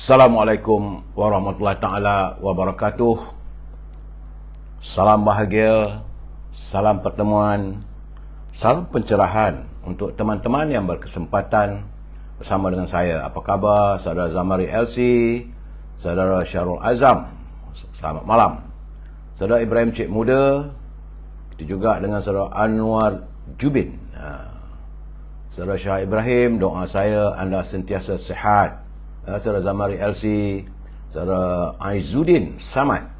Assalamualaikum warahmatullahi taala wabarakatuh. Salam bahagia, salam pertemuan, salam pencerahan untuk teman-teman yang berkesempatan bersama dengan saya. Apa khabar saudara Zamari LC, saudara Syarul Azam? Selamat malam. Saudara Ibrahim Cik Muda, itu juga dengan saudara Anwar Jubin. Saudara Syah Ibrahim, doa saya anda sentiasa sihat. Saudara Zamari LC, saudara Aizuddin Samad.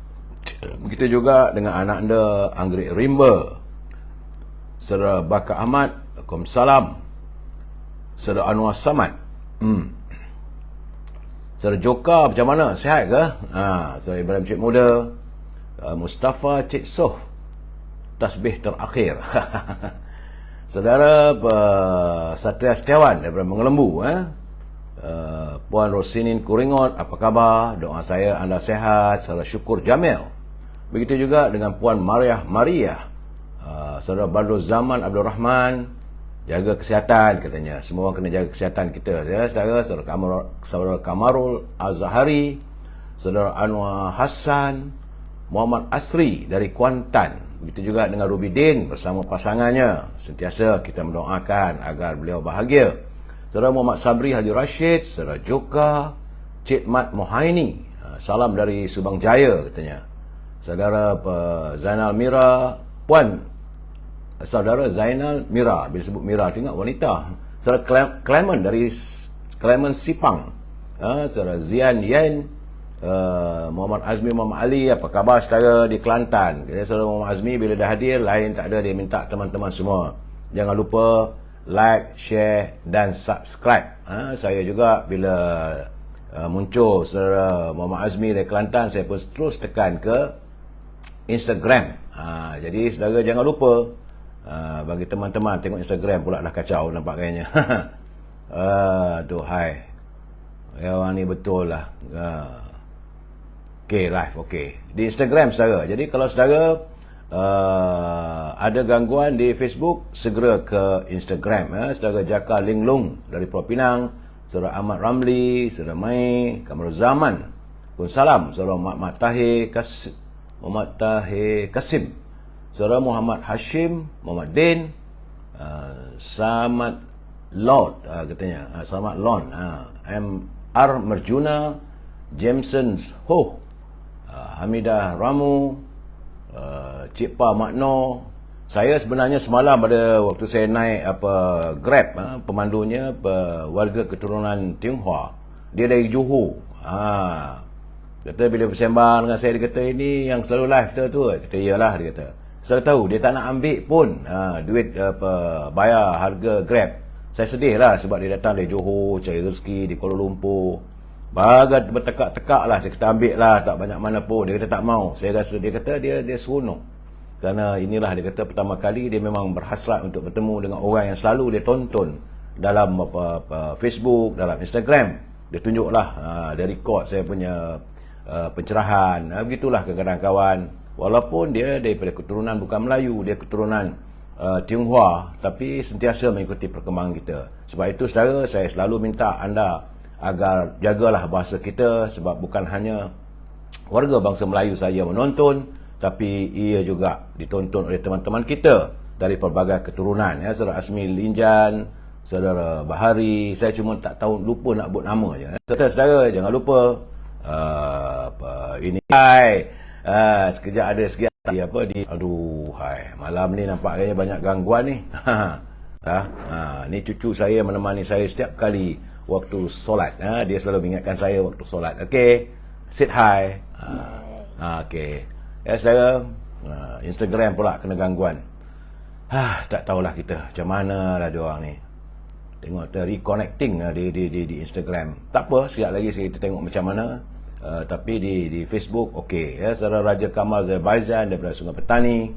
Begitu juga dengan anak anda Anggrek Rimba, saudara Bakar Ahmad, Waalaikumsalam. Saudara Anwar Samad, saudara Joka macam mana? Sihat ke? Saudara Ibrahim Cik Muda, Mustafa Cik Soh, tasbih terakhir. Saudara Satria Setiawan daripada Mengelembu, Puan Rosinin Kuringot, apa khabar? Doa saya anda sihat. Saudara Syukur Jamil. Begitu juga dengan Puan Maria. Saudara Badrul Zaman Abdul Rahman, jaga kesihatan katanya. Semua kena jaga kesihatan kita ya, saudara. Saudara Kamarul Azhari, saudara Anwar Hassan, Muhammad Asri dari Kuantan. Begitu juga dengan Rubidin bersama pasangannya. Sentiasa kita mendoakan agar beliau bahagia. Saudara Muhammad Sabri Haji Rashid, saudara Joka, Cik Mat Mohaini, salam dari Subang Jaya katanya. Saudara Zainal Mira, saudara Zainal Mira, bila sebut Mira tu ingat wanita. Saudara Clement dari Clement Sipang, saudara Zian Yen, Muhammad Azmi Muhammad Ali, apa khabar saudara di Kelantan? Saudara Muhammad Azmi bila dah hadir, lain tak ada, dia minta teman-teman semua jangan lupa like, share dan subscribe. Saya juga bila muncul saudara Muhammad Azmi dari Kelantan, saya pun terus tekan ke Instagram. Jadi saudara jangan lupa, bagi teman-teman tengok Instagram pula dah kacau nampak kayaknya. Aduhai, orang ni betul lah. Okey, live okey di Instagram saudara. Jadi kalau saudara ada gangguan di Facebook, segera ke Instagram. Saudara Jaka Linglung dari Pulau Pinang, saudara Ahmad Ramli, saudara Mai Kamarul Zaman, Waalaikumsalam. Saudara Muhammad Tahir Kasim, saudara Muhammad Hashim, Muhammad Din, Samad Lord katanya, Samad Lon, M.R. Merjuna, Jameson Ho, Hamidah Ramu, Cik Pa Makno. Saya sebenarnya semalam pada waktu saya naik Grab, pemandunya warga keturunan Tionghoa. Dia dari Johor. Kata bila bersembang dengan saya, dia kata ini yang selalu live tu. Kata iyalah, dia kata. Saya tahu dia tak nak ambil pun duit bayar harga Grab. Saya sedih lah sebab dia datang dari Johor cari rezeki di Kuala Lumpur. Bagat bertekak-tekak lah, saya kata ambil lah, tak banyak mana pun. Dia kata tak mau. Saya rasa dia kata dia seronok. Kerana inilah dia kata pertama kali dia memang berhasrat untuk bertemu dengan orang yang selalu dia tonton dalam Facebook, dalam Instagram. Dia tunjuklah, dia record saya punya pencerahan. Begitulah kadang-kadang kawan. Walaupun dia daripada keturunan bukan Melayu, dia keturunan Tionghoa, tapi sentiasa mengikuti perkembangan kita. Sebab itu saudara, saya selalu minta anda agar jagalah bahasa kita, sebab bukan hanya warga bangsa Melayu saja menonton, tapi ia juga ditonton oleh teman-teman kita dari pelbagai keturunan. Saudara Asmi Linjan, saudara Bahari, saya cuma tak tahu, lupa nak sebut nama je. Saudara jangan lupa ini sekejap ada sikit aduh hai, malam ni nampaknya banyak gangguan ni. Ni cucu saya menemani saya setiap kali waktu solat. Dia selalu mengingatkan saya waktu solat. Okey, sit hi. Okey. Ya saudara, Instagram pula kena gangguan. Tak tahulah kita macam mana lah diorang ni. Tengok reconnecting di Instagram. Tak apa, sekejap lagi kita tengok macam mana. Tapi di Facebook okey. Saudara Raja Kamal Azerbaijan daripada Sungai Petani.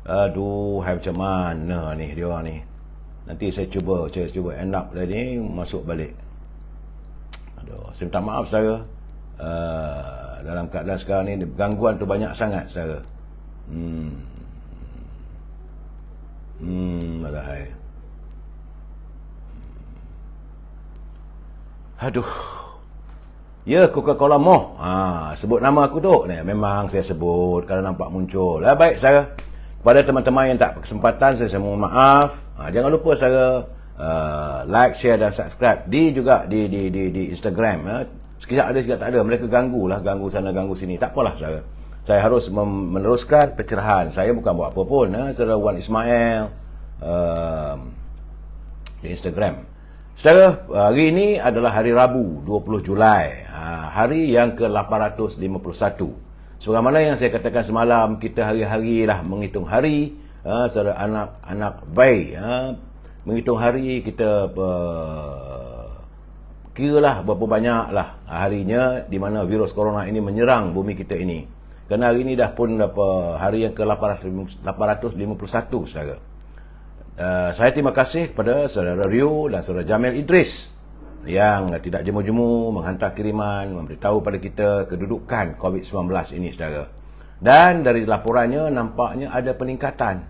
Aduh, hai macam mana ni diorang ni. Nanti saya cuba end up tadi masuk balik. Aduh, saya minta maaf saudara. Dalam keadaan sekarang ni gangguan tu banyak sangat saudara. Alahai. Aduh. Ya, Coca-Cola Moh. Sebut nama aku tu. Memang saya sebut kalau nampak muncul. Baik, saudara. Kepada teman-teman yang tak berkesempatan, saya mohon maaf. Jangan lupa saudara like, share dan subscribe. Juga di Instagram. Sekejap ada, sekejap tak ada. Mereka ganggu sana, ganggu sini. Tak apalah saudara. Saya harus meneruskan pencerahan. Saya bukan buat apa pun. Saudara Wan Ismail di Instagram. Saudara, hari ini adalah hari Rabu, 20 Julai. Hari yang ke-851. Sebagaimana yang saya katakan semalam, kita hari-hari lah menghitung hari. Saudara, anak bayi. Menghitung hari, kita kiralah berapa banyak lah harinya di mana virus corona ini menyerang bumi kita ini. Kerana hari ini dah pun hari yang ke-851, saudara. Saya terima kasih kepada saudara Rio dan saudara Jamil Idris yang tidak jemu-jemu menghantar kiriman, memberitahu pada kita kedudukan COVID-19 ini, saudara. Dan dari laporannya nampaknya ada peningkatan.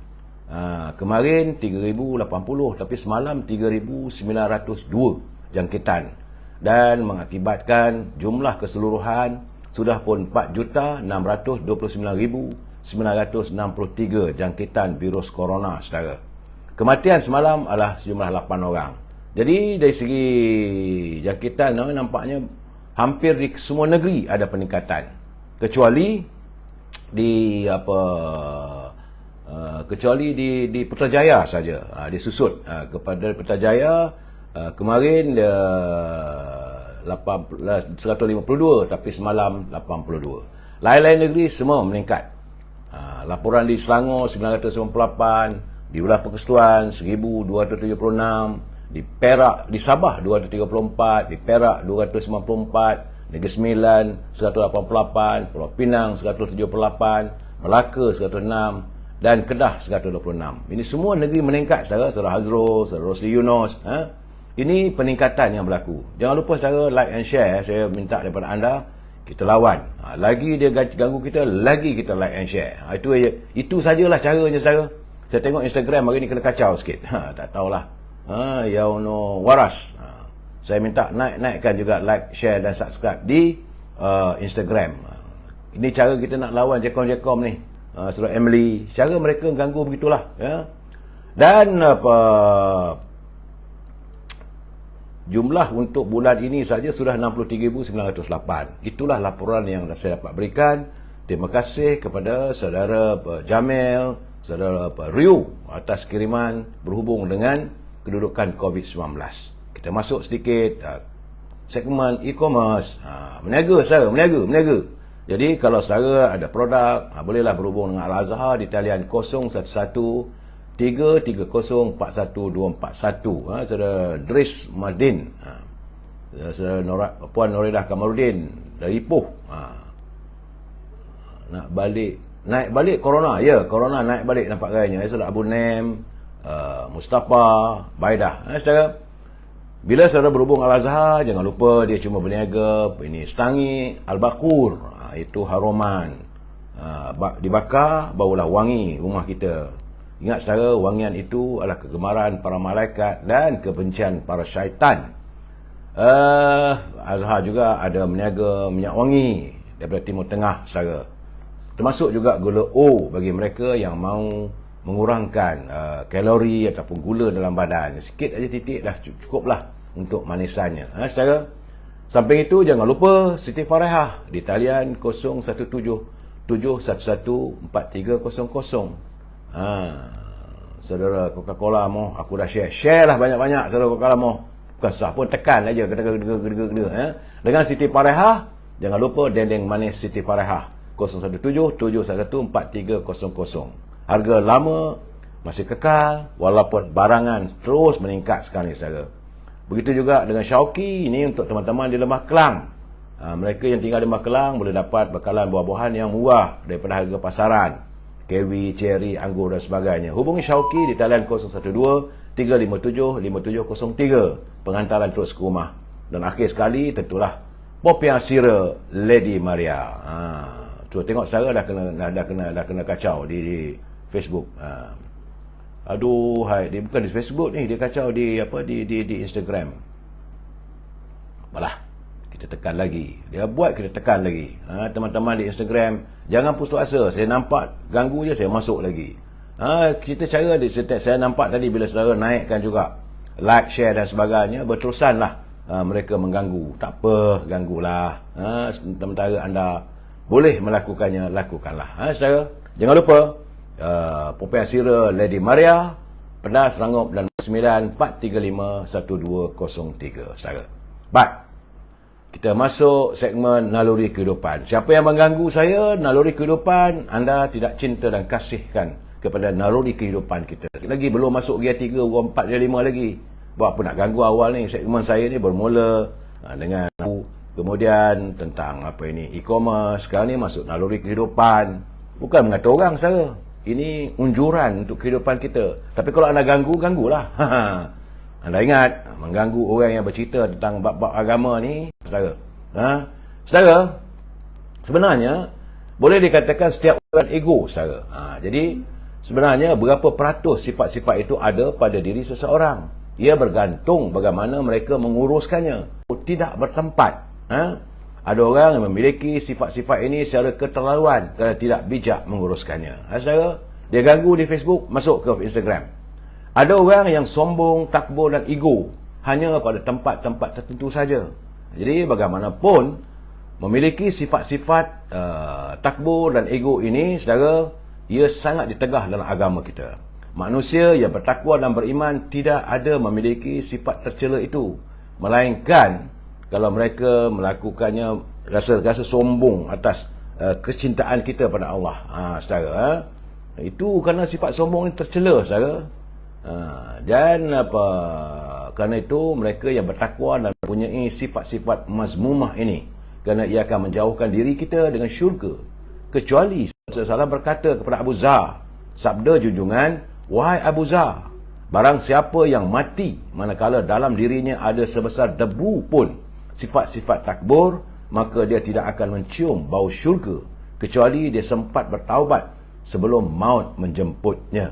Kemarin 3,080 tapi semalam 3,902 jangkitan. Dan mengakibatkan jumlah keseluruhan sudah pun 4,629,963 jangkitan virus corona, saudara. Kematian semalam adalah sejumlah 8 orang. Jadi dari segi jangkitan nampaknya hampir di semua negeri ada peningkatan. Kecuali di di Putrajaya saja. Disusut kepada Putrajaya kemarin 152 tapi semalam 82. Lain-lain negeri semua meningkat. Laporan di Selangor 998, di Wilayah Persekutuan 1276, di Perak, di Sabah 234, di Perak 294, Negeri Sembilan 188, Pulau Pinang 178, Melaka 106 dan Kedah 126. Ini semua negeri meningkat, saudara Hazrul, saudara Rosli Yunus. Ini peningkatan yang berlaku. Jangan lupa saudara like and share. Saya minta daripada anda, kita lawan. Lagi dia ganggu kita, lagi kita like and share. Itu sajalah caranya, saudara. Saya tengok Instagram hari ni kena kacau sikit. Tak tahulah. Yauno waras. Saya minta naikkan juga like, share dan subscribe di Instagram. Ini cara kita nak lawan jekom-jekom ni. Saudara Emily, cara mereka ganggu begitulah, ya. Dan jumlah untuk bulan ini saja sudah 63,908. Itulah laporan yang saya dapat berikan. Terima kasih kepada saudara Jamil, saudara Rio atas kiriman berhubung dengan kedudukan COVID-19. Kita masuk sedikit segmen e-commerce. Meniaga saudara, meniaga. Jadi kalau saudara ada produk, bolehlah berhubung dengan Al-Azhar di talian 011-330-41241. Saudara Dris Madin, saudara Puan Noridah Kamarudin dari Ipoh. Naik balik corona. Ya, corona naik balik nampak gayanya. Saudara Abu Nem, Mustafa, Baidah. Saudara, bila saudara berhubung Al-Azhar, jangan lupa dia cuma berniaga ini Setangi, Al-Bakur, itu haruman. Dibakar barulah wangi rumah kita. Ingat saudara, wangian itu adalah kegemaran para malaikat dan kebencian para syaitan. Azhar juga ada meniaga minyak wangi daripada Timur Tengah, saudara. Termasuk juga gula O bagi mereka yang mahu mengurangkan kalori ataupun gula dalam badan. Sikit aja titik dah cukuplah untuk manisannya. Saudara, samping itu jangan lupa Siti Farehah di talian 0177114300. Saudara Coca-Cola Moh, aku dah share lah banyak-banyak saudara Coca-Cola Moh. Bukan sah pun, tekan aja gede. Dengan Siti Farehah, jangan lupa dendeng manis Siti Farehah 0177114300. Harga lama masih kekal walaupun barangan terus meningkat sekarang ni, saudara. Begitu juga dengan Syauqi, ini untuk teman-teman di Lembah Kelang. Mereka yang tinggal di Lembah Kelang boleh dapat bekalan buah-buahan yang murah daripada harga pasaran. Kiwi, ceri, anggur dan sebagainya. Hubungi Syauqi di talian 012-357-5703. Pengantaran terus ke rumah. Dan akhir sekali tentulah Popiah Sira Lady Maria. Tengok saudara dah kena kacau di Facebook. Aduh, dia bukan di Facebook ni, dia kacau di Instagram. Malah kita tekan lagi. Dia buat, kita tekan lagi. Teman-teman di Instagram, jangan putus asa. Saya nampak ganggu je, saya masuk lagi. Kita cara saya nampak tadi bila saudara naikkan juga like, share dan sebagainya, berterusanlah mereka mengganggu. Tak apa, ganggulah. Sementara anda boleh melakukannya, lakukanlah. Saudara, jangan lupa Popiah Sira Lady Maria, Pedas Rangup dan 94351203. Saudara. Baik. Kita masuk segmen naluri kehidupan. Siapa yang mengganggu saya, naluri kehidupan, anda tidak cinta dan kasihkan kepada naluri kehidupan kita. Lagi belum masuk gear 3, 4, gear 5 lagi. Buat apa nak ganggu awal ni? Segmen saya ni bermula dengan kemudian tentang apa ini, e-commerce. Sekarang ni masuk naluri kehidupan. Bukan mengata orang, saudara. Ini unjuran untuk kehidupan kita. Tapi kalau anda ganggu, ganggulah. Anda ingat, mengganggu orang yang bercerita tentang bab-bab agama ni, saudara. Saudara, sebenarnya boleh dikatakan setiap orang ego, saudara. Jadi sebenarnya berapa peratus sifat-sifat itu ada pada diri seseorang. Ia bergantung bagaimana mereka menguruskannya. Tidak bertempat. Ada orang yang memiliki sifat-sifat ini secara keterlaluan kerana tidak bijak menguruskannya. Saudara, dia ganggu di Facebook, masuk ke Instagram. Ada orang yang sombong, takbur dan ego hanya pada tempat-tempat tertentu saja. Jadi bagaimanapun memiliki sifat-sifat takbur dan ego ini, saudara, ia sangat ditegah dalam agama kita. Manusia yang bertakwa dan beriman tidak ada memiliki sifat tercela itu, melainkan kalau mereka melakukannya rasa sombong atas kecintaan kita pada Allah. Saudara, itu kerana sifat sombong ini tercela, saudara. Dan kerana itu mereka yang bertakwa dan mempunyai sifat-sifat mazmumah ini, kerana ia akan menjauhkan diri kita dengan syurga. Kecuali Rasulullah berkata kepada Abu Zar, sabda junjungan, wahai Abu Zar, barang siapa yang mati manakala dalam dirinya ada sebesar debu pun sifat-sifat takbur, maka dia tidak akan mencium bau syurga kecuali dia sempat bertaubat sebelum maut menjemputnya.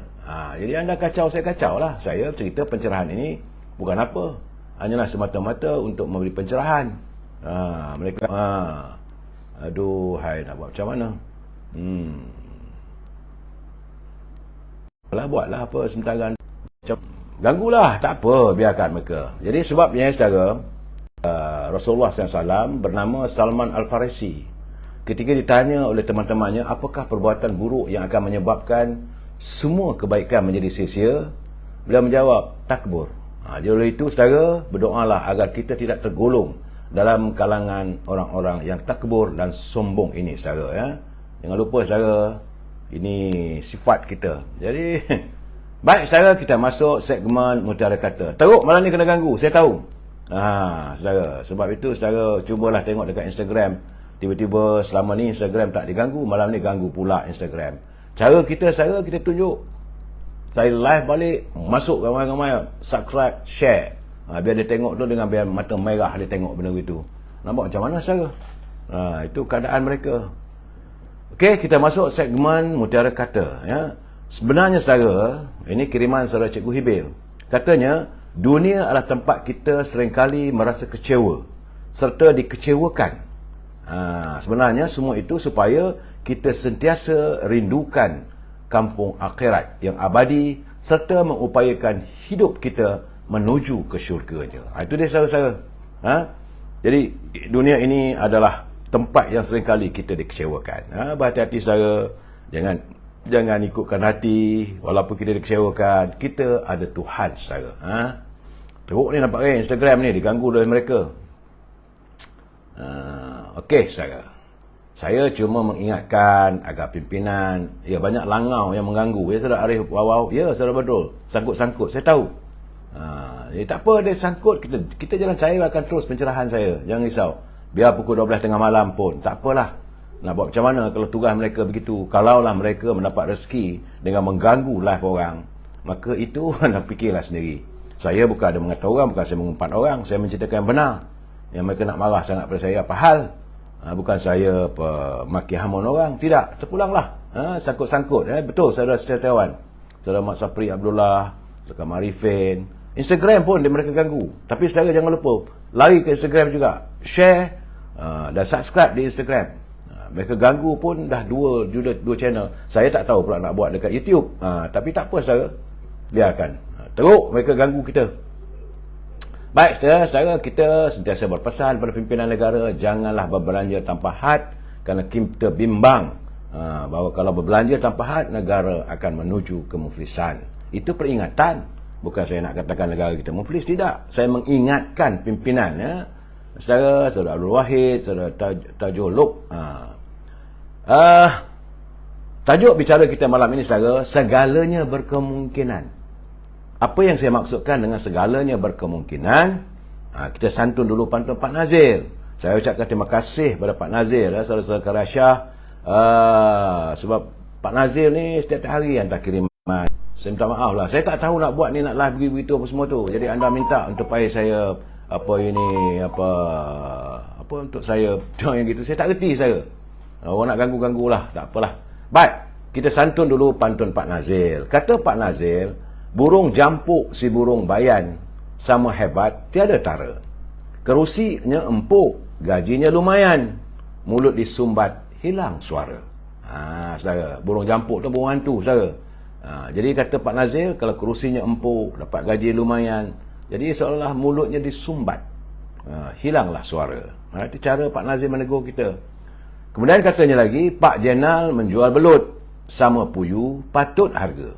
Jadi anda kacau, saya kacau lah. Saya cerita pencerahan ini bukan apa, hanyalah semata-mata untuk memberi pencerahan. Mereka aduhai, nak buat macam mana? Buatlah apa sementara. Ganggulah, tak apa, biarkan mereka. Jadi sebabnya, saudara, Rasulullah SAW bernama Salman Al-Farisi. Ketika ditanya oleh teman-temannya, apakah perbuatan buruk yang akan menyebabkan semua kebaikan menjadi sia-sia, beliau menjawab, takbur. Jadi oleh itu, saudara, berdoalah agar kita tidak tergolong dalam kalangan orang-orang yang takbur dan sombong ini, saudara. Ya. Jangan lupa, saudara, ini sifat kita. Jadi baik, saudara, kita masuk segmen Mutiara Kata. Teruk malam ni kena ganggu, saya tahu. Saudara, sebab itu, saudara, cubalah tengok dekat Instagram. Tiba-tiba selama ni Instagram tak diganggu, malam ni ganggu pula Instagram. Cara kita, saudara, kita tunjuk. Saya live balik, masuk ramai-ramai, subscribe, share. Biar dia tengok tu dengan biar mata merah dia tengok benda itu. Nampak macam mana, saudara? Itu keadaan mereka. Okey, kita masuk segmen Mutiara Kata. Ya. Sebenarnya, saudara, ini kiriman saudara Cikgu Hibil. Katanya, dunia adalah tempat kita seringkali merasa kecewa serta dikecewakan. Sebenarnya semua itu supaya kita sentiasa rindukan kampung akhirat yang abadi serta mengupayakan hidup kita menuju ke syurganya. Itu dia, saudara-saudara. Jadi dunia ini adalah tempat yang seringkali kita dikecewakan. Berhati-hati, saudara. Jangan ikutkan hati. Walaupun kita dikecewakan, kita ada Tuhan, saudara. Teruk ni nampak kan Instagram ni diganggu oleh mereka. Okey, saudara. Saya cuma mengingatkan agar pimpinan, ya banyak langau yang mengganggu. Ya, saudara Arif Wawau, ya saudara betul. Sangkut-sangkut, saya tahu. Jadi tak apa dia sangkut, kita jalan cair akan terus pencerahan saya. Jangan risau. Biar pukul 12 tengah malam pun, tak apalah. Nak buat macam mana kalau tugas mereka begitu. Kalaulah mereka mendapat rezeki dengan mengganggu live orang, maka itu anda fikirlah sendiri. Saya bukan ada mengata orang, bukan saya mengumpat orang. Saya menceritakan yang benar. Yang mereka nak marah sangat pada saya, apa hal? Bukan saya maki hamun orang. Tidak, terpulanglah. Sangkut-sangkut. Betul, saudara setiawan. Saudara Mak Sapri Abdullah, saudara Marifin. Instagram pun dia mereka ganggu. Tapi saudara jangan lupa, lari ke Instagram juga. share dan subscribe di Instagram. Mereka ganggu pun dah dua channel. Saya tak tahu pula nak buat dekat YouTube. Tapi tak apa saudara, biarkan. Teruk mereka ganggu kita. Baik saudara, kita sentiasa berpesan pada pimpinan negara, janganlah berbelanja tanpa had, kerana kita bimbang bahawa kalau berbelanja tanpa had, negara akan menuju kemuflisan. Itu peringatan. Bukan saya nak katakan negara kita muflis, tidak. Saya mengingatkan pimpinan, ya. Saudara Abdul Wahid, saudara Tajul Luk. Tajuk bicara kita malam ini, saudara, segalanya berkemungkinan. Apa yang saya maksudkan dengan segalanya berkemungkinan? Kita santun dulu pantun Pak Nazir. Saya ucapkan terima kasih pada Pak Nazir, saudara-saudara Karasyah, sebab Pak Nazir ni setiap hari hantar kiriman. Saya minta maaf lah, saya tak tahu nak buat ni, nak live begitu apa semua tu. Jadi anda minta untuk supaya saya apa untuk saya join gitu. Saya tak reti saya. Orang nak ganggu-ganggu lah, tak apalah. Baik, kita santun dulu pantun Pak Nazir. Kata Pak Nazir, burung jampuk si burung bayan, sama hebat tiada tara. Kerusinya empuk, gajinya lumayan, mulut disumbat hilang suara. Saudara, burung jampuk tu burung hantu, saudara. Jadi kata Pak Nazir, kalau kerusinya empuk, dapat gaji lumayan, jadi seolah mulutnya disumbat, hilanglah suara. Itu cara Pak Nazir menegur kita. Kemudian katanya lagi, Pak Jenal menjual belut, sama puyu patut harga.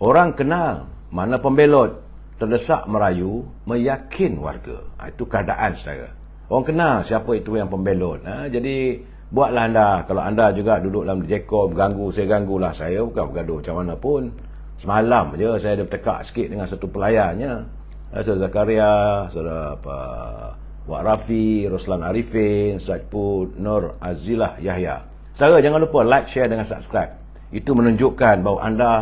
Orang kenal mana pembelot, terdesak merayu meyakin warga. Itu keadaan, saudara. Orang kenal siapa itu yang pembelot. Jadi buatlah anda, kalau anda juga duduk dalam Jacob, ganggu, saya ganggulah. Saya bukan bergaduh macam mana pun. Semalam je saya ada bertekak sikit dengan satu pelayannya, Saudara Zakaria, Saudara Wak Rafi, Roslan Arifin, Sajput, Nur Azilah Yahya. Saudara, jangan lupa like, share dengan subscribe. Itu menunjukkan bahawa anda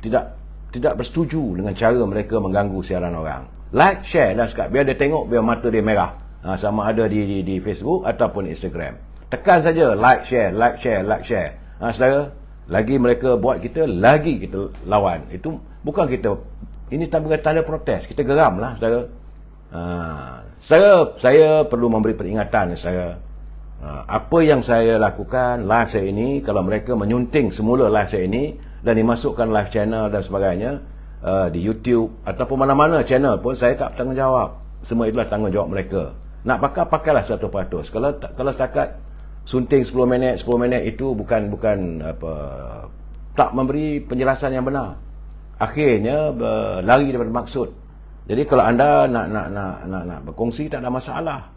tidak bersetuju dengan cara mereka mengganggu siaran orang. Like, share dan subscribe, biar dia tengok, biar mata dia merah. Sama ada di Facebook ataupun Instagram. Tekan saja like, share, like, share, like, share. Saudara, lagi mereka buat kita, lagi kita lawan. Itu bukan kita, ini tanda protes. Kita geram lah, saudara. Saya perlu memberi peringatan, saudara. Apa yang saya lakukan, live saya ini, kalau mereka menyunting semula live saya ini dan dimasukkan live channel dan sebagainya, di YouTube ataupun mana-mana channel pun, saya tak bertanggungjawab. Semua itulah tanggungjawab mereka. Nak pakailah 100%. Kalau setakat sunting 10 minit itu bukan tak memberi penjelasan yang benar. Akhirnya lari daripada maksud. Jadi kalau anda nak berkongsi, tak ada masalah.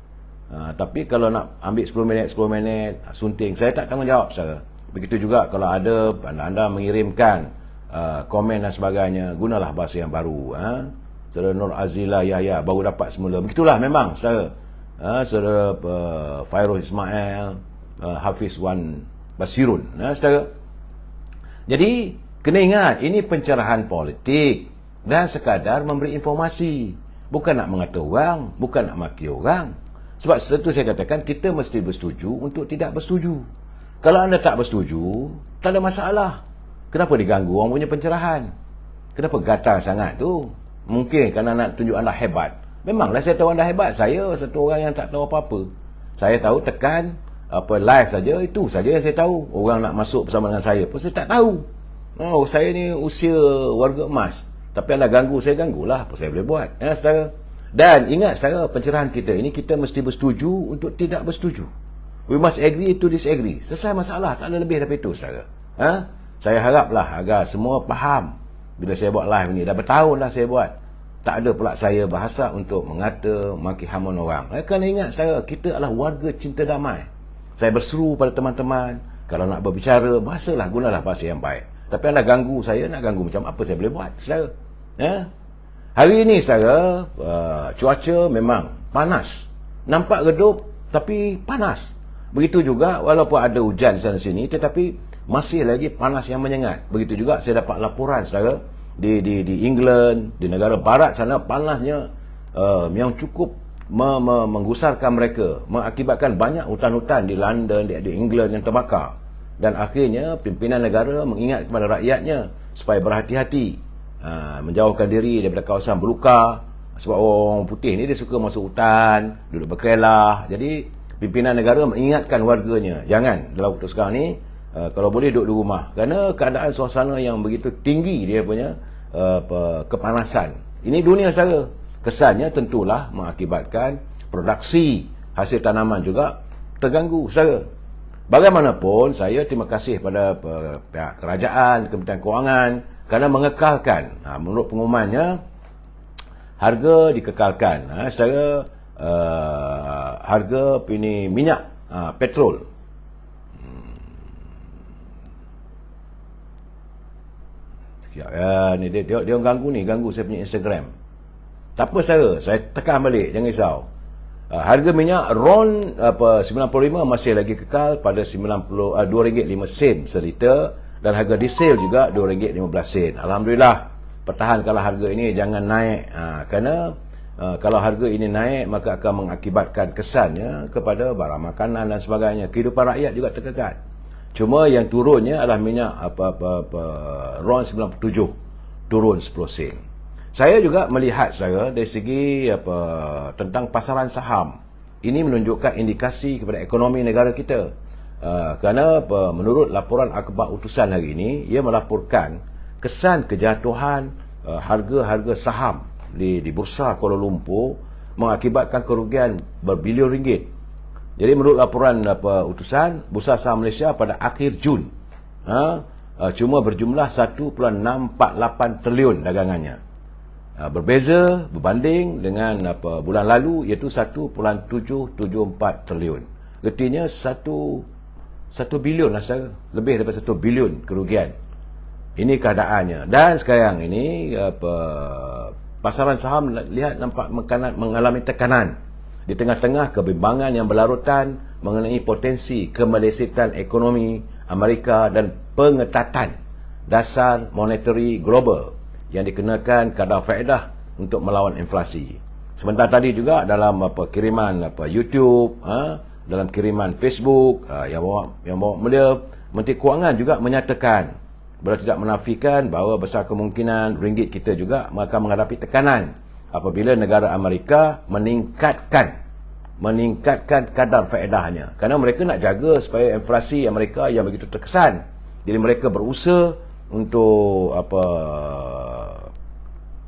Tapi kalau nak ambil 10 minit sunting, saya tak tanggungjawab, saudara. Begitu juga kalau ada anda mengirimkan komen dan sebagainya, gunalah bahasa yang baru. Saudara Nur Azilah Yahya baru dapat semula. Begitulah memang, saudara. Saudara Fairul Ismail, Hafiz Wan Basirun, saudara. Jadi kena ingat, ini pencerahan politik dan sekadar memberi informasi, bukan nak mengata orang, bukan nak maki orang. Sebab itu saya katakan, kita mesti bersetuju untuk tidak bersetuju. Kalau anda tak bersetuju, tak ada masalah. Kenapa diganggu orang punya pencerahan? Kenapa gatal sangat tu? Mungkin kerana nak tunjuk anda hebat. Memanglah saya tahu anda hebat. Saya satu orang yang tak tahu apa-apa. Saya tahu tekan live saja, itu saja yang saya tahu. Orang nak masuk bersama dengan saya pun saya tak tahu. Saya ni usia warga emas. Tapi anda ganggu, saya ganggulah. Apa saya boleh buat? Saudara. Dan ingat, saudara, pencerahan kita ini, kita mesti bersetuju untuk tidak bersetuju. We must agree to disagree. Selesai masalah, tak ada lebih daripada itu, saudara. Saya haraplah agar semua faham. Bila saya buat live ni, dah bertahun dah saya buat. Tak ada pula saya bahasa untuk mengata, maki hamun orang. Kena ingat, saudara, kita adalah warga cinta damai. Saya berseru pada teman-teman, kalau nak berbicara, bahasalah, gunalah bahasa yang baik. Tapi anda ganggu saya, nak ganggu macam apa saya boleh buat, saudara? Hari ini, saudara, cuaca memang panas. Nampak redup, tapi panas. Begitu juga, walaupun ada hujan sana sini, tetapi masih lagi panas yang menyengat. Begitu juga saya dapat laporan, saudara, di England, di negara barat sana, panasnya yang cukup menggusarkan mereka, mengakibatkan banyak hutan-hutan di London, di England yang terbakar. Dan akhirnya pimpinan negara mengingat kepada rakyatnya supaya berhati-hati, menjauhkan diri daripada kawasan berluka, Sebab orang putih ni dia suka masuk hutan, duduk berkelah. Jadi pimpinan negara mengingatkan warganya, jangan dalam waktu sekarang ni kalau boleh duduk di rumah, kerana keadaan suasana yang begitu tinggi dia punya kepanasan. Ini dunia saudara. Kesannya tentulah mengakibatkan produksi hasil tanaman juga terganggu saudara. Bagaimanapun, saya terima kasih pada pihak kerajaan, Kementerian Kewangan kerana mengekalkan, menurut pengumumannya, harga dikekalkan secara harga minyak petrol. Sekejap ya, ni dia ganggu saya punya Instagram. Tak apa saudara, saya tekan balik, jangan risau. Harga minyak RON 95 masih lagi kekal pada RM2.05 seliter, dan harga diesel juga RM2.15. Alhamdulillah, pertahankanlah harga ini, jangan naik. Kerana kalau harga ini naik, maka akan mengakibatkan kesannya kepada barang makanan dan sebagainya. Kehidupan rakyat juga terkekat. Cuma yang turunnya adalah minyak RON 97, turun 10 sen. Saya juga melihat saudara dari segi tentang pasaran saham. Ini menunjukkan indikasi kepada ekonomi negara kita. Kerana menurut laporan akhbar utusan hari ini, ia melaporkan kesan kejatuhan harga-harga saham di Bursa Kuala Lumpur mengakibatkan kerugian berbilion ringgit. Jadi menurut laporan utusan, Bursa Saham Malaysia pada akhir Jun cuma berjumlah 1.648 triliun dagangannya. Berbeza berbanding dengan bulan lalu, iaitu 1.774 triliun. Artinya 1 bilion lah saudara, lebih daripada 1 bilion kerugian. Ini keadaannya. Dan sekarang ini pasaran saham nampak mengalami tekanan di tengah-tengah kebimbangan yang berlarutan mengenai potensi kemelesetan ekonomi Amerika dan pengetatan dasar monetary global yang dikenakan kadar faedah untuk melawan inflasi. Sebentar tadi juga dalam kiriman YouTube, dalam kiriman Facebook yang bawa media, Menteri Kewangan juga menyatakan, beliau tidak menafikan bahawa besar kemungkinan ringgit kita juga akan menghadapi tekanan apabila negara Amerika meningkatkan kadar faedahnya. Kerana mereka nak jaga supaya inflasi Amerika yang begitu terkesan. Jadi mereka berusaha untuk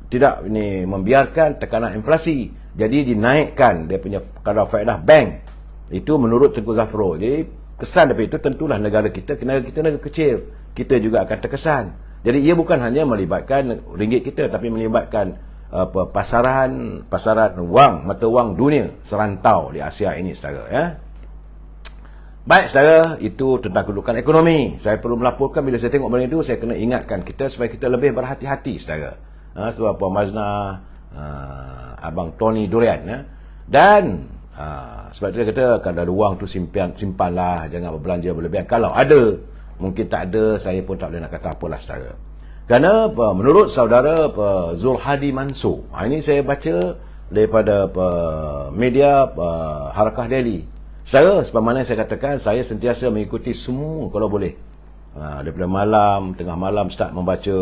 tidak membiarkan tekanan inflasi. Jadi dinaikkan dia punya kadar faedah bank. Itu menurut Tengku Zafrul. Jadi kesan daripada itu tentulah negara kita negara kecil, kita juga akan terkesan. Jadi ia bukan hanya melibatkan ringgit kita, tapi melibatkan pasaran mata wang dunia serantau di Asia ini saudara ya. Baik saudara, itu tentang kedudukan ekonomi. Saya perlu melaporkan bila saya tengok benda itu, saya kena ingatkan kita supaya kita lebih berhati-hati saudara. Sebab Puan Mazna, Abang Tony Durian dan sebab itu kita kalau ada wang tu simpanlah, jangan berbelanja berlebihan. Kalau ada, mungkin tak ada, saya pun tak boleh nak kata apalah saudara. Kerana menurut saudara Zulhadi Mansur, ini saya baca daripada media Harakah Daily. Saudara, sebab mana saya katakan, saya sentiasa mengikuti semua kalau boleh. Daripada tengah malam start membaca.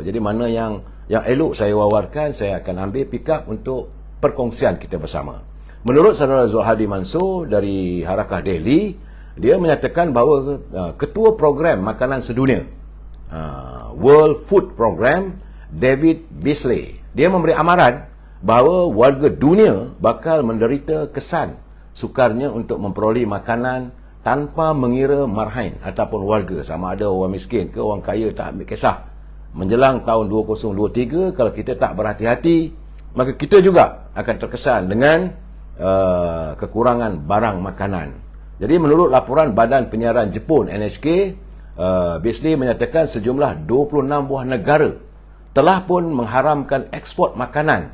Jadi mana yang elok saya wawarkan, saya akan ambil pick up untuk perkongsian kita bersama. Menurut saudara Zulhadi Mansur dari Harakah Daily, dia menyatakan bahawa Ketua Program Makanan Sedunia, World Food Program, David Beasley, dia memberi amaran bahawa warga dunia bakal menderita kesan sukarnya untuk memperoleh makanan tanpa mengira marhain ataupun warga, sama ada orang miskin ke orang kaya, tak ambil kisah. Menjelang tahun 2023, kalau kita tak berhati-hati, maka kita juga akan terkesan dengan kekurangan barang makanan. Jadi menurut laporan Badan Penyiaran Jepun NHK, Beasley menyatakan sejumlah 26 buah negara telah pun mengharamkan ekspor makanan,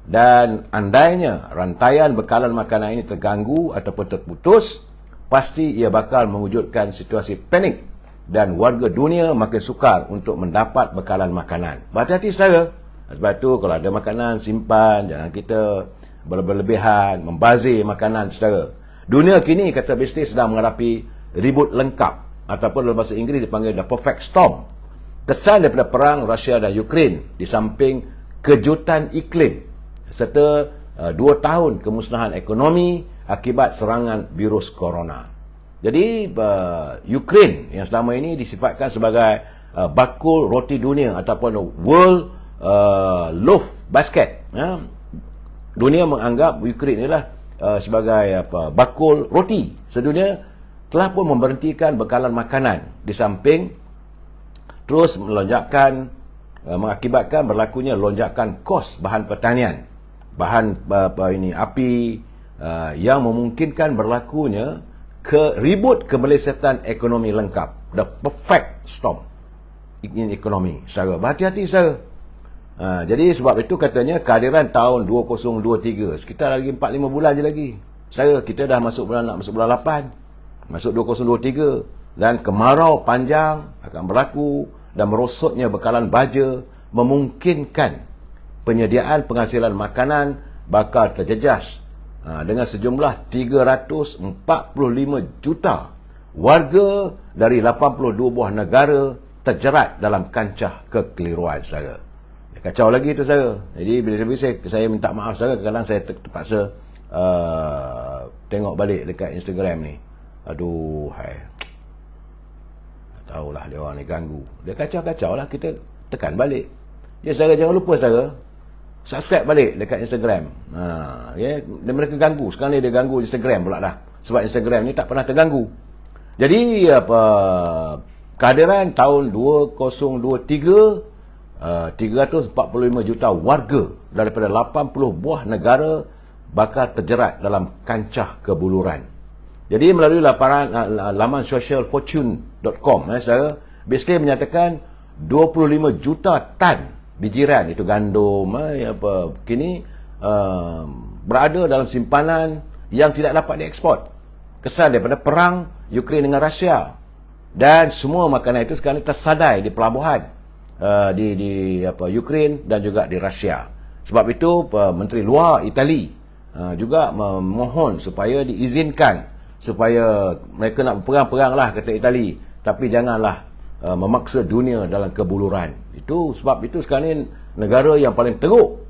dan andainya rantaian bekalan makanan ini terganggu ataupun terputus, pasti ia bakal mewujudkan situasi panik dan warga dunia makin sukar untuk mendapat bekalan makanan. Berhati-hati saudara. Sebab itu kalau ada makanan, simpan, jangan kita berlebihan membazir makanan saudara. Dunia kini, kata Beasley, sedang menghadapi ribut lengkap, ataupun dalam bahasa Inggeris dipanggil the perfect storm. Kesan daripada perang Rusia dan Ukraine, di samping kejutan iklim serta 2 tahun kemusnahan ekonomi akibat serangan virus corona. Jadi Ukraine yang selama ini disifatkan sebagai bakul roti dunia ataupun world loaf basket, ya. Dunia menganggap Ukraine ialah sebagai bakul roti sedunia, telah pun memberhentikan bekalan makanan di samping terus mengakibatkan berlakunya lonjakan kos bahan pertanian, bahan api, yang memungkinkan berlakunya ribut kemelesetan ekonomi lengkap. The perfect storm in ekonomi. Saudara, berhati-hati saudara. Jadi sebab itu katanya kehadiran tahun 2023, sekitar lagi 4-5 bulan je lagi. Saudara, kita dah masuk bulan 8, masuk 2023, dan kemarau panjang akan berlaku dan merosotnya bekalan baja memungkinkan penyediaan penghasilan makanan bakal terjejas dengan sejumlah 345 juta warga dari 82 buah negara terjerat dalam kancah kekeliruan, saudara. Kacau lagi tu, saudara. Jadi bila saya minta maaf, saudara, kadang-kadang saya terpaksa tengok balik dekat Instagram ni. Aduh, hai. Tak tahulah dia orang ni ganggu. Dia kacau-kacau lah, kita tekan balik. Ya, saudara, jangan lupa, saudara, subscribe balik dekat Instagram. Ya, dan mereka ganggu. Sekarang ni dia ganggu Instagram pula dah. Sebab Instagram ni tak pernah terganggu. Jadi kehadiran tahun 2023, 345 juta warga daripada 80 buah negara bakal terjerat dalam kancah kebuluran. Jadi melalui laman socialfortune.com, saudara, BSD menyatakan 25 juta tan bijiran, itu gandum, kini berada dalam simpanan yang tidak dapat diekspor. Kesan daripada perang Ukraine dengan Rusia, dan semua makanan itu sekarang tersadai di pelabuhan di Ukraine dan juga di Rusia. Sebab itu Menteri Luar Itali juga memohon supaya diizinkan, supaya mereka nak berperang-perang lah, kata Itali, tapi janganlah memaksa dunia dalam kebuluran. Itu sebab itu sekarang ni negara yang paling teruk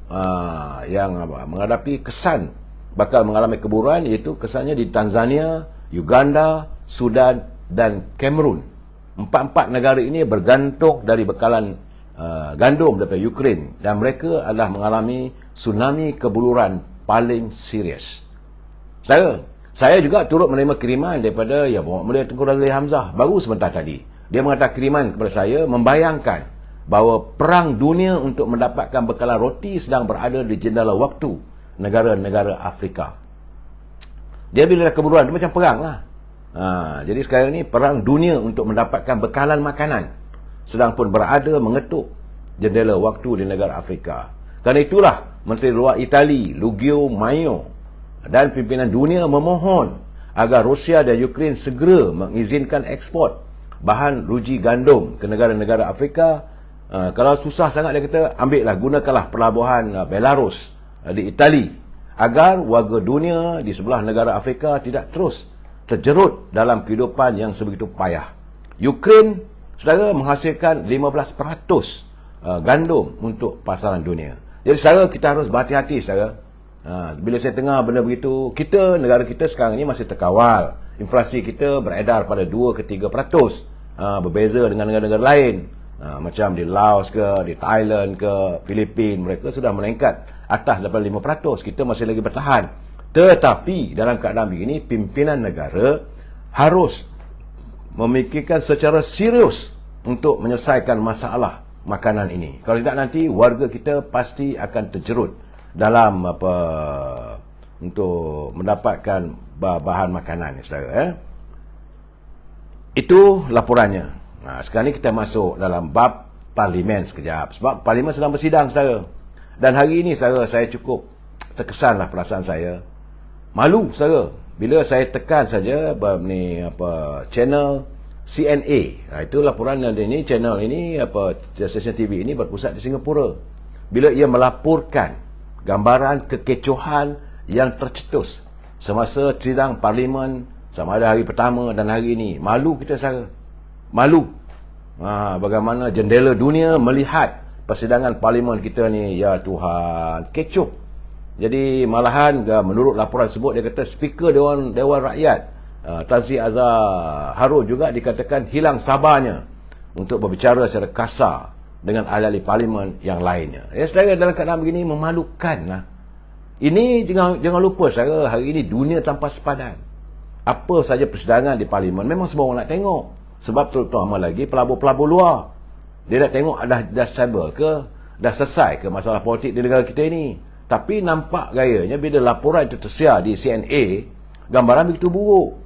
yang menghadapi kesan bakal mengalami kebuluran, iaitu kesannya di Tanzania, Uganda, Sudan dan Cameroon. Empat negara ini bergantung dari bekalan gandum daripada Ukraine, dan mereka adalah mengalami tsunami kebuluran paling serius. Saya juga turut menerima kiriman daripada Bapak Mulia Tengku Razli Hamzah baru sebentar tadi. Dia mengatakan kiriman kepada saya membayangkan bahawa perang dunia untuk mendapatkan bekalan roti sedang berada di jendela waktu negara-negara Afrika. Dia bila kebuluran, dia macam perang lah. Jadi sekarang ni perang dunia untuk mendapatkan bekalan makanan sedang pun berada mengetuk jendela waktu di negara Afrika. Kerana itulah Menteri Luar Itali Luigi Maio dan pimpinan dunia memohon agar Rusia dan Ukraine segera mengizinkan ekspor bahan ruji gandum ke negara-negara Afrika. Kalau susah sangat, dia kata, ambillah, gunakanlah pelabuhan Belarus di Itali, agar warga dunia di sebelah negara Afrika tidak terus terjerut dalam kehidupan yang sebegitu payah. Ukraine, saudara, menghasilkan 15% gandum untuk pasaran dunia. Jadi saudara, kita harus berhati-hati, saudara. Bila saya dengar benda begitu, negara kita sekarang ini masih terkawal. Inflasi kita beredar pada 2 ke 3%. Berbeza dengan negara-negara lain. Macam di Laos ke, di Thailand ke, Filipina, mereka sudah meningkat atas 85%. Kita masih lagi bertahan. Tetapi dalam keadaan begini, pimpinan negara harus memikirkan secara serius untuk menyelesaikan masalah makanan ini. Kalau tidak, nanti warga kita pasti akan terjerut dalam untuk mendapatkan bahan makanan, saudara. Itu laporannya. Sekarang ni kita masuk dalam bab parlimen sekejap. Sebab parlimen sedang bersidang, saudara. Dan hari ini, saudara, saya cukup terkesanlah perasaan saya. Malu, saudara, bila saya tekan saja channel CNA. Itu laporan ini, channel ini, stesen TV ini berpusat di Singapura. Bila ia melaporkan gambaran kekecohan yang tercetus semasa sidang parlimen, sama ada hari pertama dan hari ini. Malu kita, saudara. Malu. Bagaimana jendela dunia melihat persidangan parlimen kita ni. Ya Tuhan, kecoh. Jadi malahan menurut laporan sebut, dia kata speaker Dewan Rakyat Tan Sri Azhar Harun juga dikatakan hilang sabarnya untuk berbicara secara kasar dengan ahli-ahli parlimen yang lainnya. Saudara, dalam keadaan begini memalukan lah. Ini jangan lupa saudara, hari ini dunia tanpa sepadan. Apa saja persidangan di parlimen memang semua orang nak tengok. Sebab terutama lagi pelabur-pelabur luar, dia nak tengok dah stable ke, dah selesai ke masalah politik di negara kita ini. Tapi nampak gayanya bila laporan itu tersiar di CNA, gambaran begitu buruk.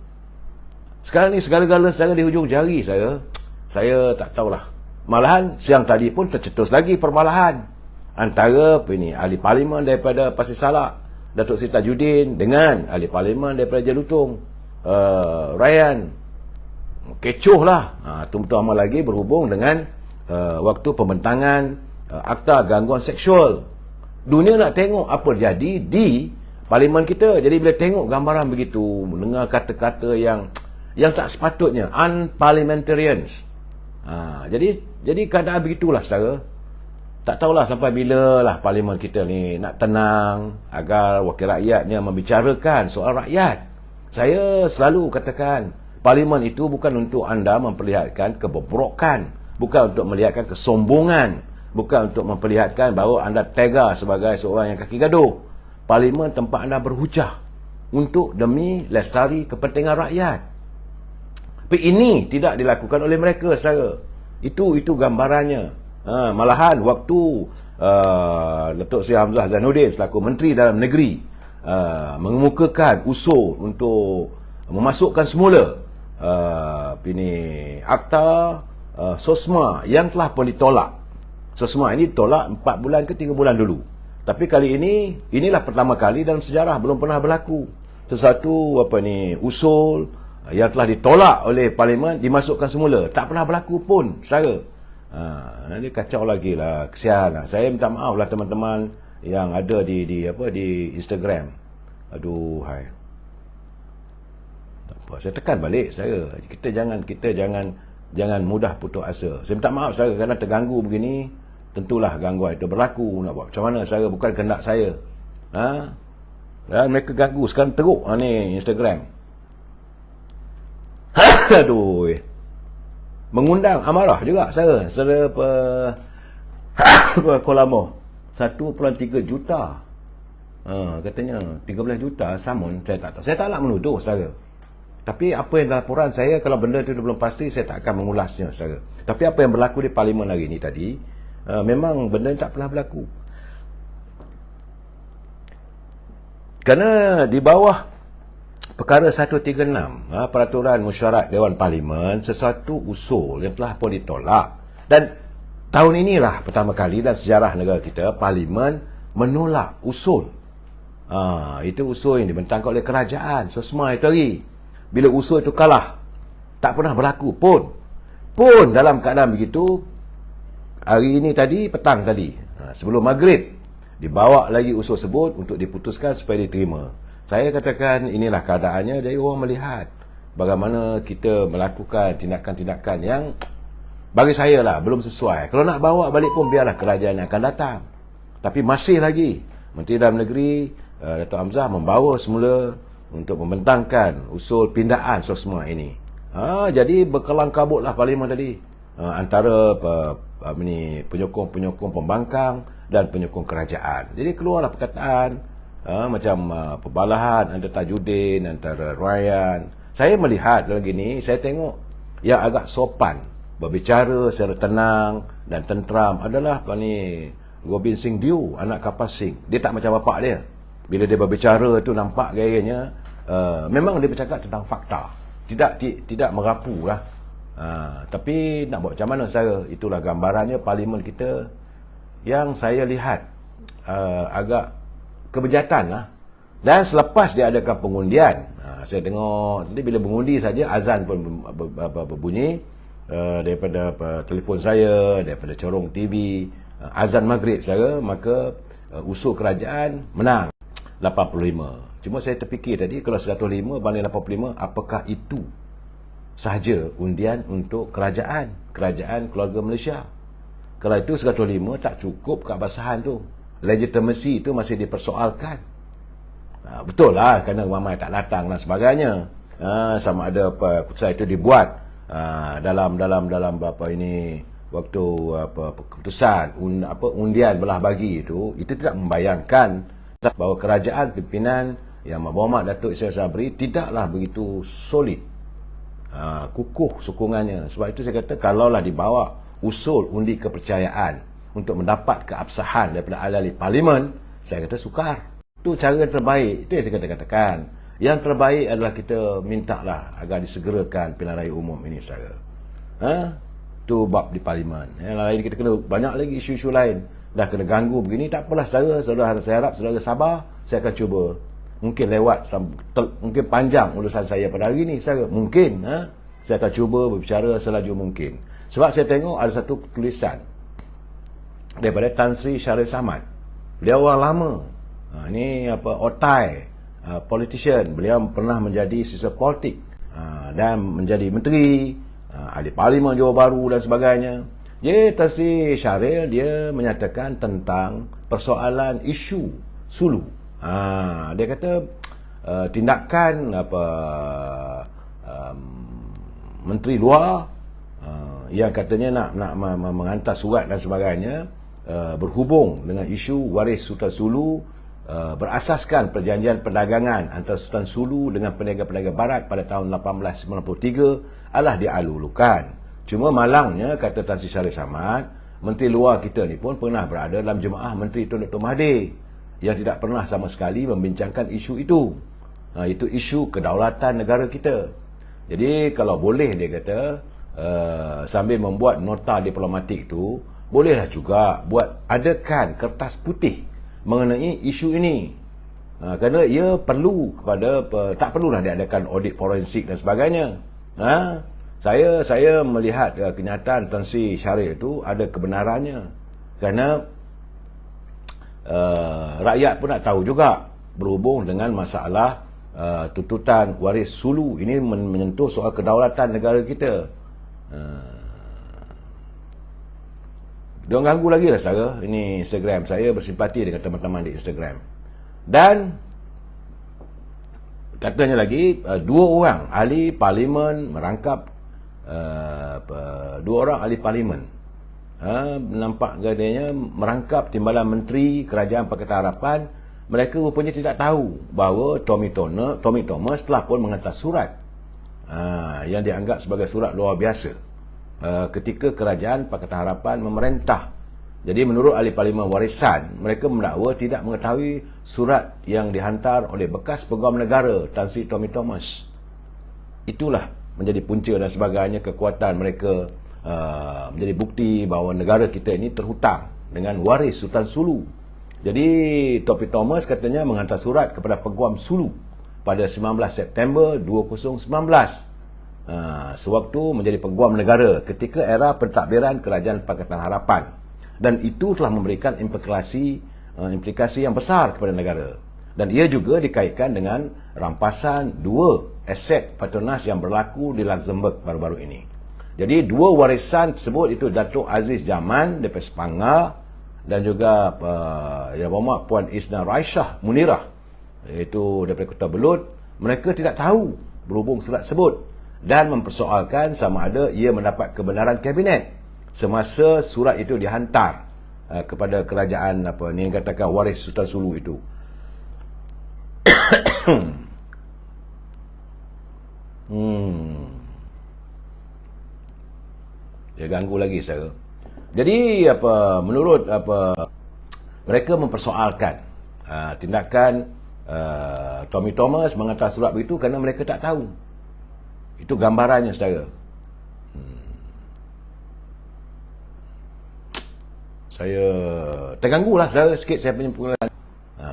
Sekarang ni segala-gala di hujung jari saya tak tahulah. Malahan siang tadi pun tercetus lagi permalahan antara ahli parlimen daripada Pasir Salak, Datuk Seri Tajudin, dengan ahli parlimen daripada Jelutong, Ryan. Kecoh lah. Terutama lagi berhubung dengan waktu pembentangan Akta Gangguan Seksual. Dunia nak tengok apa jadi di parlimen kita. Jadi bila tengok gambaran begitu, mendengar kata-kata yang tak sepatutnya, unparliamentarians. Jadi keadaan begitulah saudara. Tak tahulah sampai bila lah parlimen kita ni nak tenang agar wakil rakyatnya membicarakan soal rakyat. Saya selalu katakan, parlimen itu bukan untuk anda memperlihatkan kebobrokan, bukan untuk melihatkan kesombongan, bukan untuk memperlihatkan bahawa anda tega sebagai seorang yang kaki gaduh. Parlimen tempat anda berhujah untuk demi lestari kepentingan rakyat. Tapi ini tidak dilakukan oleh mereka, saudara. Itu gambarannya. Malahan waktu Datuk Seri Hamzah Zainuddin selaku Menteri Dalam Negeri mengemukakan usul untuk memasukkan semula akta SOSMA yang telah pun ditolak. SOSMA ini ditolak 4 bulan ke 3 bulan dulu. Tapi kali ini, inilah pertama kali dalam sejarah, belum pernah berlaku sesuatu usul yang telah ditolak oleh parlimen dimasukkan semula. Tak pernah berlaku pun, saudara. Ini kacau lagi lah, kesian lah. Saya minta maaf lah teman-teman yang ada di Instagram. Aduh, hai. Tak apa, saya tekan balik saudara. Kita jangan mudah putus asa. Saya minta maaf saudara kerana terganggu begini. Tentulah gangguan itu berlaku. Nak buat macam mana saudara, bukan kehendak saya. Dan mereka ganggu sekarang teruk ni Instagram. Aduh. Mengundang amarah juga saudara. Saudara Kuala Lumpur 1.3 juta. Katanya 13 juta samun. Saya tak tahu. Saya tak nak menuduh saudara. Tapi apa yang dalam laporan saya, kalau benda itu belum pasti, saya tak akan mengulasnya saudara. Tapi apa yang berlaku di parlimen hari ini tadi, memang benda tak pernah berlaku. Kerana di bawah perkara 136 Peraturan Mesyuarat Dewan Parlimen, sesuatu usul yang telah pun ditolak. Dan tahun inilah pertama kali dalam sejarah negara kita parlimen menolak usul. Itu usul yang dibentangkan oleh kerajaan SOSMA itu hari. Bila usul itu kalah, tak pernah berlaku pun dalam keadaan begitu. Hari ini tadi, petang tadi, sebelum maghrib, dibawa lagi usul sebut untuk diputuskan supaya diterima. Saya katakan inilah keadaannya. Jadi orang melihat bagaimana kita melakukan tindakan-tindakan yang bagi saya lah belum sesuai. Kalau nak bawa balik pun biarlah kerajaan yang akan datang. Tapi masih lagi Menteri Dalam Negeri Datuk Hamzah membawa semula untuk membentangkan usul pindaan SOSMA ini. Jadi berkelang kabutlah parlimen tadi antara penyokong-penyokong pembangkang dan penyokong kerajaan. Jadi keluarlah perkataan macam perbalahan antara Tajudin, antara Ryan. Saya melihat dalam gini, saya tengok yang agak sopan berbicara secara tenang dan tenteram adalah Gobind Singh Dew, anak Kapal Singh. Dia tak macam bapak dia. Bila dia berbicara tu nampak gayanya memang dia bercakap tentang fakta, tidak merapu lah. Tapi nak buat macam mana saya, itulah gambarannya parlimen kita yang saya lihat agak kebejatan lah. Dan selepas dia adakan pengundian, saya tengok nanti bila mengundi saja azan pun berbunyi daripada telefon saya, daripada corong TV, azan maghrib saya, maka usul kerajaan menang 85. Cuma saya terfikir tadi, kalau 105 banding 85, apakah itu sahaja undian untuk kerajaan keluarga Malaysia? Kalau itu 105 tak cukup keabsahan tu. legitimacy itu masih dipersoalkan. Betul lah, kerana ramai tak datang dan sebagainya. Sama ada keputusan itu dibuat dalam apa ini waktu keputusan undian belah bagi itu tidak membayangkan bahawa kerajaan pimpinan Yang Berhormat Datuk Seri Sabri tidaklah begitu solid, kukuh sokongannya. Sebab itu saya kata, kalaulah dibawa usul undi kepercayaan untuk mendapat keabsahan daripada ahli-ahli parlimen, saya kata sukar. Itu cara terbaik. Itu yang saya katakan. Yang terbaik adalah kita mintalah agar disegerakan pilihan raya umum ini, saudara. Itu bab di parlimen. Yang lain kita kena banyak lagi isu-isu lain. Dah kena ganggu begini, tak apalah saudara. Saya harap saudara sabar. Saya akan cuba. Mungkin lewat, mungkin panjang urusan saya pada hari ini, saudara. Mungkin. Saya akan cuba berbicara selaju mungkin. Sebab saya tengok ada satu tulisan daripada Tan Sri Syarif Samad. Beliau orang lama. Ini otai, politician. Beliau pernah menjadi sisa politik dan menjadi menteri, ahli parlimen Johor Bahru dan sebagainya. Tan Sri Syarif dia menyatakan tentang persoalan isu Sulu. Dia kata tindakan menteri luar yang katanya nak menghantar surat dan sebagainya berhubung dengan isu waris Sultan Sulu, berasaskan perjanjian perdagangan antara Sultan Sulu dengan peniaga-peniaga barat pada tahun 1893 adalah dialulukan. Cuma malangnya, kata Tan Sri Syarif Samad, menteri luar kita ni pun pernah berada dalam jemaah Menteri Tun Dr. Mahathir yang tidak pernah sama sekali membincangkan isu itu. Itu isu kedaulatan negara kita. Jadi kalau boleh, dia kata, sambil membuat nota diplomatik itu, bolehlah juga adakan kertas putih mengenai isu ini. Kerana ia perlu tak perlulah diadakan audit forensik dan sebagainya. Saya melihat kenyataan Tan Sri Syarif itu ada kebenarannya. Kerana rakyat pun nak tahu juga berhubung dengan masalah tuntutan waris Sulu ini menyentuh soal kedaulatan negara kita. Diorang ganggu lagi lah saudara. Ini Instagram. Saya bersimpati dengan teman-teman di Instagram. Dan katanya lagi, dua orang ahli parlimen merangkap nampak gadanya merangkap timbalan menteri Kerajaan Pakatan Harapan. Mereka rupanya tidak tahu bahawa Tommy Thomas telah pun menghantar surat yang dianggap sebagai surat luar biasa ketika Kerajaan Pakatan Harapan memerintah. Jadi menurut ahli parlimen warisan, mereka mendakwa tidak mengetahui surat yang dihantar oleh bekas Peguam Negara Tan Sri Tommy Thomas. Itulah menjadi punca dan sebagainya kekuatan mereka menjadi bukti bahawa negara kita ini terhutang dengan waris Sultan Sulu. Jadi Tommy Thomas katanya menghantar surat kepada Peguam Sulu pada 19 September 2019. Sewaktu menjadi Peguam Negara ketika era pentadbiran Kerajaan Pakatan Harapan, dan itu telah memberikan implikasi yang besar kepada negara, dan ia juga dikaitkan dengan rampasan dua aset Petronas yang berlaku di Luxembourg baru-baru ini. Jadi dua warisan tersebut itu Datuk Aziz Zaman daripada Sepanggar dan juga Yang Berhormat Puan Isna Raishah Munirah iaitu daripada Kota Belud. Mereka tidak tahu berhubung surat tersebut dan mempersoalkan sama ada ia mendapat kebenaran kabinet semasa surat itu dihantar kepada kerajaan yang katakan waris Sultan Sulu itu. Dia ganggu lagi saya. Jadi menurut mereka mempersoalkan tindakan Tommy Thomas menghantar surat begitu kerana mereka tak tahu. Itu gambarannya, saudara. Saya terganggu lah, saudara, sikit saya punya pengenalan.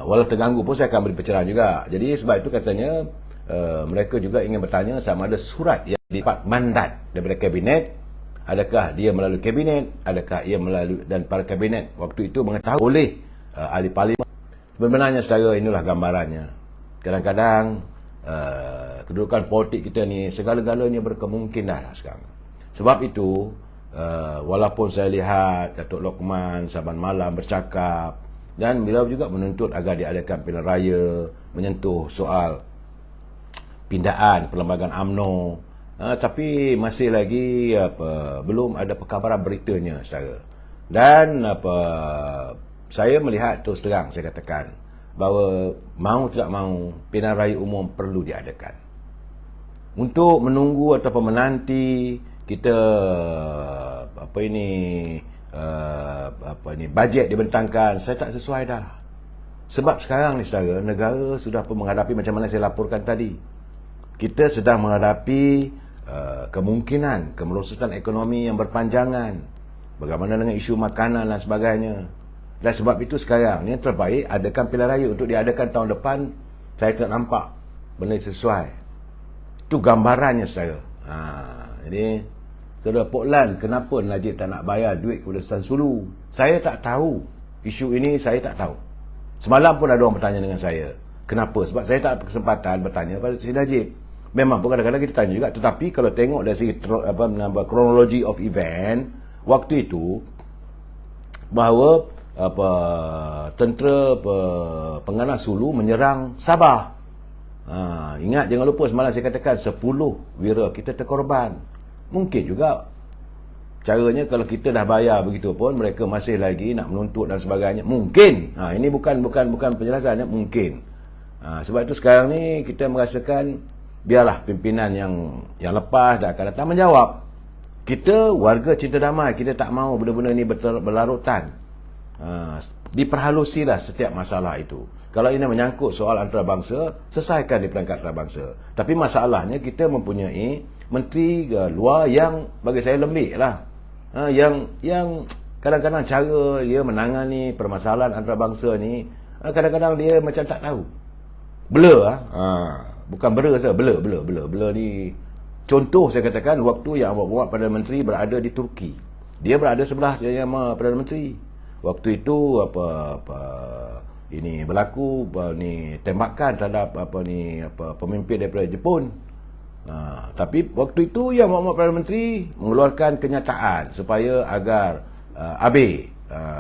Walau terganggu pun saya akan beri pencerahan juga. Jadi sebab itu katanya mereka juga ingin bertanya sama ada surat yang dapat mandat daripada kabinet. Adakah dia melalui kabinet, adakah ia melalui, dan para kabinet waktu itu mengetahui oleh ahli parlimen. Sebenarnya, saudara, inilah gambarannya. Kadang-kadang kedudukan politik kita ni segala-galanya berkemungkinan lah sekarang. Sebab itu walaupun saya lihat Datuk Lokman saban malam bercakap Dan beliau juga menuntut agar diadakan pilihan raya, menyentuh soal pindaan perlembagaan UMNO. Tapi masih lagi belum ada perkabaran beritanya, saudara. Dan saya melihat terus terang, saya katakan bahawa mau tidak mau pilihan raya umum perlu diadakan. Untuk menunggu ataupun menanti kita bajet dibentangkan, saya tak sesuai dah. Sebab sekarang ni saudara, negara sudah pun menghadapi macam mana saya laporkan tadi. Kita sedang menghadapi kemungkinan kemerosotan ekonomi yang berpanjangan. Bagaimana dengan isu makanan dan sebagainya. Dan sebab itu sekarang ni yang terbaik adakan pilihan raya. Untuk diadakan tahun depan, saya tak nampak benda sesuai. Itu gambarannya saudara. Jadi saudara Portland, kenapa Najib tak nak bayar duit kepada Tan Sulu? Saya tak tahu. Isu ini saya tak tahu. Semalam pun ada orang bertanya dengan saya. Kenapa? Sebab saya tak ada kesempatan bertanya pada Sri Najib. Memang pun kadang-kadang kita tanya juga. Tetapi kalau tengok dari segi kronologi of event, waktu itu bahawa tentera penganas Sulu menyerang Sabah. Ingat, jangan lupa semalam saya katakan 10 wira kita terkorban. Mungkin juga caranya kalau kita dah bayar begitu pun mereka masih lagi nak menuntut dan sebagainya. Mungkin. Ini bukan penjelasannya, mungkin. Sebab itu sekarang ni kita merasakan biarlah pimpinan yang lepas dan akan datang menjawab. Kita warga cinta damai, kita tak mahu benda-benda ni berlarutan. Diperhalusilah setiap masalah itu. Kalau ini menyangkut soal antarabangsa, selesaikan di peringkat antarabangsa. Tapi masalahnya kita mempunyai menteri luar yang bagi saya lembik lah. Yang kadang-kadang cara dia menangani permasalahan antarabangsa ni, kadang-kadang dia macam tak tahu. Blur bukan blur saja, blur ni. Contoh saya katakan, waktu yang awak Perdana Menteri berada di Turki. Dia berada sebelah yang Perdana Menteri. Waktu itu ini berlaku tembakan terhadap pemimpin daripada Jepun. Tapi waktu itu yang Perdana Menteri mengeluarkan kenyataan supaya agar Abe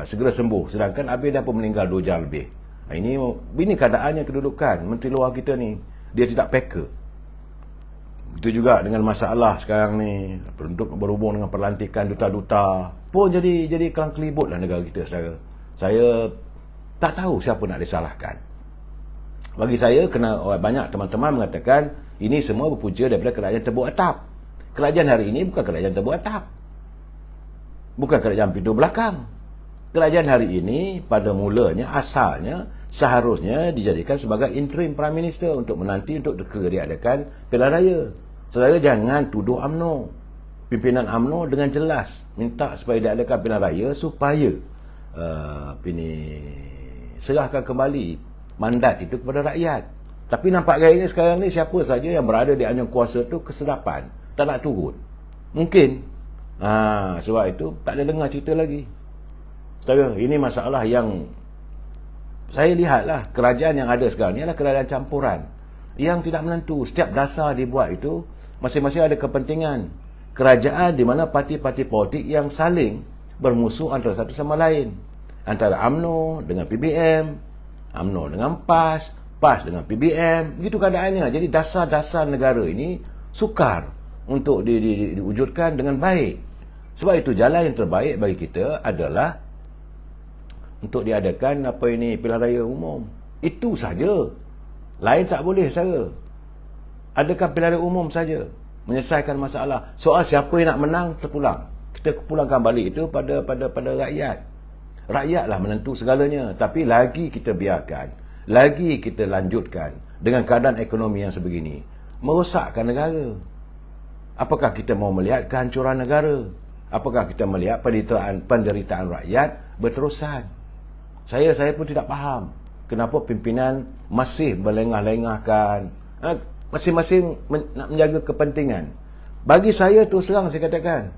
segera sembuh, sedangkan Abe dah pun meninggal 2 jam lebih. Ini keadaannya, kedudukan Menteri Luar kita ni, dia tidak peka. Itu juga dengan masalah sekarang ni berhubung dengan perlantikan duta-duta pun jadi kelang kelibut lah negara kita sekarang. Saya tak tahu siapa nak disalahkan. Bagi saya, banyak teman-teman mengatakan ini semua berpunca daripada kerajaan tebuk atap. Kerajaan hari ini bukan kerajaan tebuk atap, bukan kerajaan pintu belakang. Kerajaan hari ini pada mulanya, asalnya seharusnya dijadikan sebagai interim Prime Minister untuk menanti untuk diadakan pilihan raya. Saudara jangan tuduh UMNO. Pimpinan UMNO dengan jelas minta supaya diadakan pilihan raya supaya serahkan kembali mandat itu kepada rakyat. Tapi nampak gayanya sekarang ni siapa saja yang berada di anjung kuasa tu kesedapan, tak nak turun. Mungkin sebab itu tak ada dengar cerita lagi. Saudara, ini masalah yang saya lihatlah kerajaan yang ada sekarang ni adalah kerajaan campuran yang tidak menentu. Setiap dasar dibuat itu masing-masing ada kepentingan. Kerajaan di mana parti-parti politik yang saling bermusuh antara satu sama lain. Antara UMNO dengan PBM, UMNO dengan PAS, PAS dengan PBM. Begitu keadaannya. Jadi dasar-dasar negara ini sukar untuk diwujudkan dengan baik. Sebab itu jalan yang terbaik bagi kita adalah untuk diadakan pilihan raya umum. Itu saja. Lain tak boleh saja. Adakan pilihan raya umum saja, menyelesaikan masalah. Soal siapa yang nak menang terpulang. Kita pulangkan balik itu pada rakyat. Rakyatlah menentu segalanya. Tapi lagi kita biarkan, lagi kita lanjutkan dengan keadaan ekonomi yang sebegini, merosakkan negara. Apakah kita mau melihat kehancuran negara? Apakah kita melihat penderitaan rakyat berterusan? Saya pun tidak faham kenapa pimpinan masih melengah-lengahkan. Masing-masing nak menjaga kepentingan. Bagi saya terus terang saya katakan,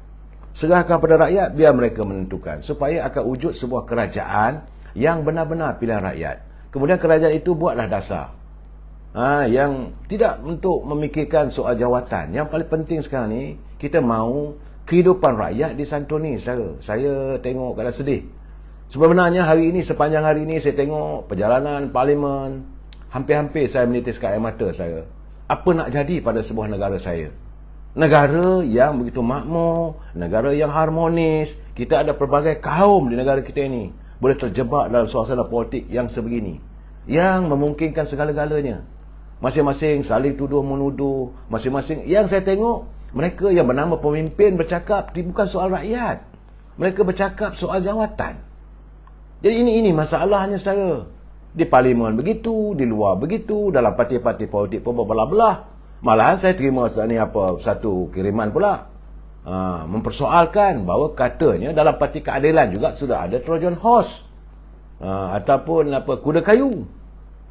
serahkan pada rakyat, biar mereka menentukan, supaya akan wujud sebuah kerajaan yang benar-benar pilihan rakyat. Kemudian kerajaan itu buatlah dasar yang tidak untuk memikirkan soal jawatan. Yang paling penting sekarang ni, kita mahu kehidupan rakyat disantuni. Saya tengok kadang sedih. Sebenarnya hari ini, sepanjang hari ini saya tengok perjalanan parlimen, hampir-hampir saya menitiskan air mata saya. Apa nak jadi pada sebuah negara saya? Negara yang begitu makmur, negara yang harmonis. Kita ada pelbagai kaum di negara kita ini. Boleh terjebak dalam suasana politik yang sebegini, yang memungkinkan segala-galanya. Masing-masing saling tuduh menuduh. Masing-masing, yang saya tengok, mereka yang bernama pemimpin bercakap bukan soal rakyat. Mereka bercakap soal jawatan. Jadi ini masalahnya, saudara. Di parlimen begitu, di luar begitu, dalam parti-parti politik pun berbelah-belah. Malahan saya terima satu kiriman pula, mempersoalkan bahawa katanya dalam parti keadilan juga sudah ada Trojan Horse, ataupun kuda kayu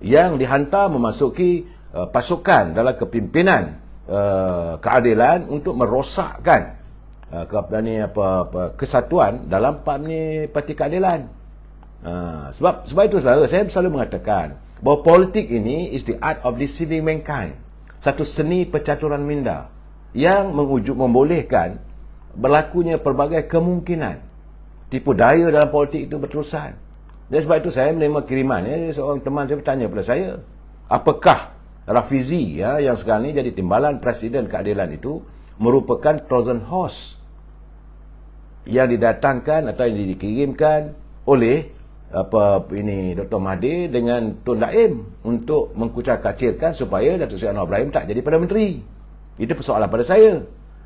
yang dihantar memasuki pasukan dalam kepimpinan keadilan untuk merosakkan kesatuan dalam parti keadilan. Sebab itu, saudara, saya selalu mengatakan bahawa politik ini is the art of deceiving mankind. Satu seni percaturan minda yang membolehkan berlakunya pelbagai kemungkinan. Tipu daya dalam politik itu berterusan. Dan sebab itu saya menerima kiriman, seorang teman saya bertanya kepada saya, apakah Rafizi, yang sekarang ini jadi timbalan Presiden Keadilan itu, merupakan Trojan Horse yang didatangkan atau yang dikirimkan oleh Dr. Mahathir dengan Tun Daim untuk mengkucar-kacirkan supaya Datuk Seri Anwar Ibrahim tak jadi Perdana Menteri. Itu persoalan pada saya.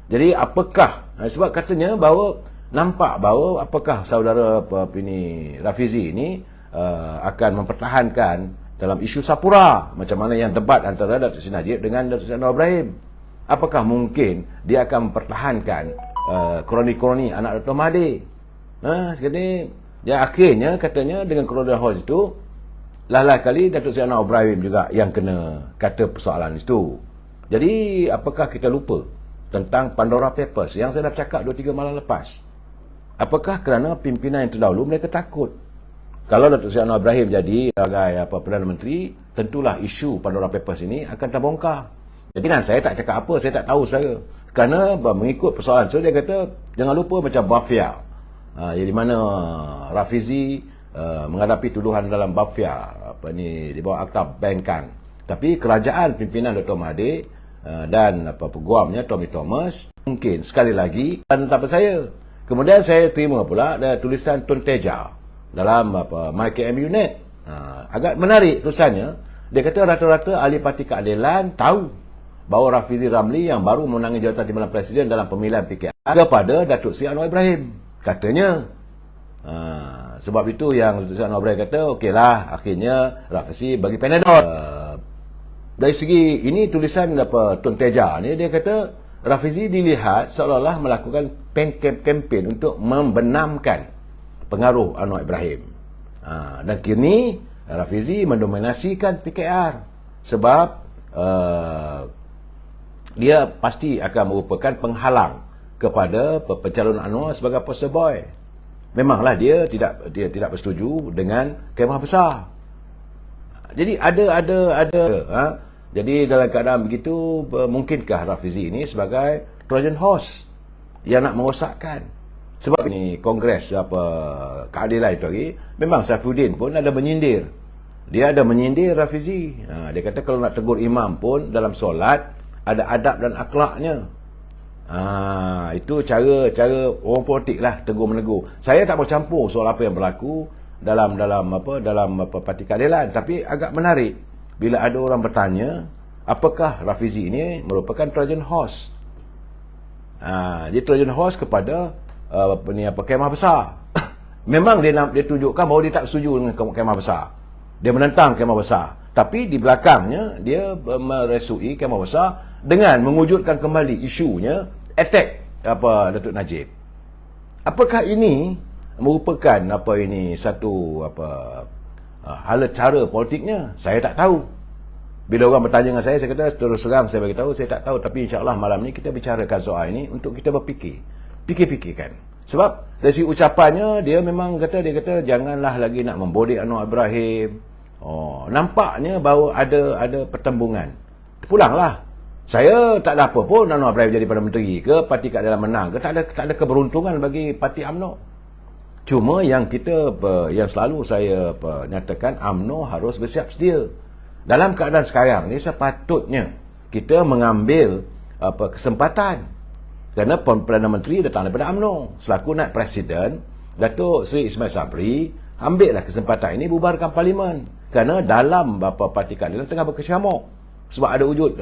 Jadi apakah, sebab katanya bahawa nampak bahawa apakah saudara Rafizi ini akan mempertahankan dalam isu Sapura, macam mana yang debat antara Datuk Seri Najib dengan Datuk Seri Anwar Ibrahim. Apakah mungkin dia akan mempertahankan kroni-kroni anak Dr. Mahathir? Sekarang ya, akhirnya katanya dengan Trojan Horse itu, lala kali Datuk Seri Anwar Ibrahim juga yang kena kata persoalan itu. Jadi apakah kita lupa tentang Pandora Papers yang saya dah cakap 2-3 malam lepas? Apakah kerana pimpinan yang terdahulu mereka takut kalau Datuk Seri Anwar Ibrahim jadi sebagai Perdana Menteri, tentulah isu Pandora Papers ini akan terbongkar. Jadi saya tak cakap apa, saya tak tahu, saudara. Kerana mengikut persoalan itu, dia kata jangan lupa macam mafia. Di mana Rafizi menghadapi tuduhan dalam mafia di bawah Akta Bankan. Tapi kerajaan pimpinan Dr. Mahathir dan peguamnya Tommy Thomas mungkin sekali lagi dan tak saya. Kemudian saya terima pula ada tulisan Tun Teja dalam MyKMUnet. Agak menarik tulisannya. Dia kata rata-rata ahli parti keadilan tahu bahawa Rafizi Ramli yang baru menangi jawatan timbalan presiden dalam pemilihan PKR kepada Datuk Seri Anwar Ibrahim. Katanya sebab itu yang Datuk Seri Anwar Ibrahim kata okeylah, akhirnya Rafizi bagi Panadol. Dari segi ini tulisan Tun Teja ni, dia kata Rafizi dilihat seolah-olah melakukan kempen untuk membenamkan pengaruh Anwar Ibrahim. Dan kini Rafizi mendominasikan PKR sebab dia pasti akan merupakan penghalang kepada pencalonan Anwar sebagai poster boy. Memanglah dia tidak bersetuju dengan kemah besar. Jadi jadi dalam keadaan begitu, mungkinkah Rafizi ini sebagai Trojan Horse yang nak merosakkan? Sebab ini Kongres keadilan itu lagi, memang Saifuddin pun ada menyindir. Dia ada menyindir Rafizi. Dia kata kalau nak tegur imam pun dalam solat ada adab dan akhlaknya. Itu cara orang politik lah, tegur-menegur. Saya tak mau campur soal apa yang berlaku dalam parti keadilan, tapi agak menarik bila ada orang bertanya apakah Rafizi ini merupakan Trojan Horse. Dia Trojan Horse kepada kemah besar. Memang dia tunjukkan bahawa dia tak setuju dengan kemah besar. Dia menentang kemah besar. Tapi di belakangnya dia meresui kemah besar dengan mewujudkan kembali isunya attack Datuk Najib. Apakah ini merupakan satu hala cara politiknya? Saya tak tahu. Bila orang bertanya dengan saya kata terus terang saya bagi tahu saya tak tahu, tapi insya-Allah malam ni kita bicarakan soal ini untuk kita fikirkan. Sebab dari segi ucapannya dia kata janganlah lagi nak membodek Anwar Ibrahim. Nampaknya bahawa ada pertembungan. Pulanglah. Saya tak ada apa pun Anwar Ibrahim jadi Perdana Menteri ke, parti keadilan menang ke, tak ada keberuntungan bagi parti UMNO. Cuma yang kita yang selalu saya nyatakan, UMNO harus bersiap sedia. Dalam keadaan sekarang ni sepatutnya kita mengambil kesempatan, kerana Perdana Menteri datang daripada UMNO selaku naib presiden. Datuk Seri Ismail Sabri ambillah kesempatan ini bubarkan parlimen, kerana dalam parti keadilan tengah berkecamuk sebab ada wujud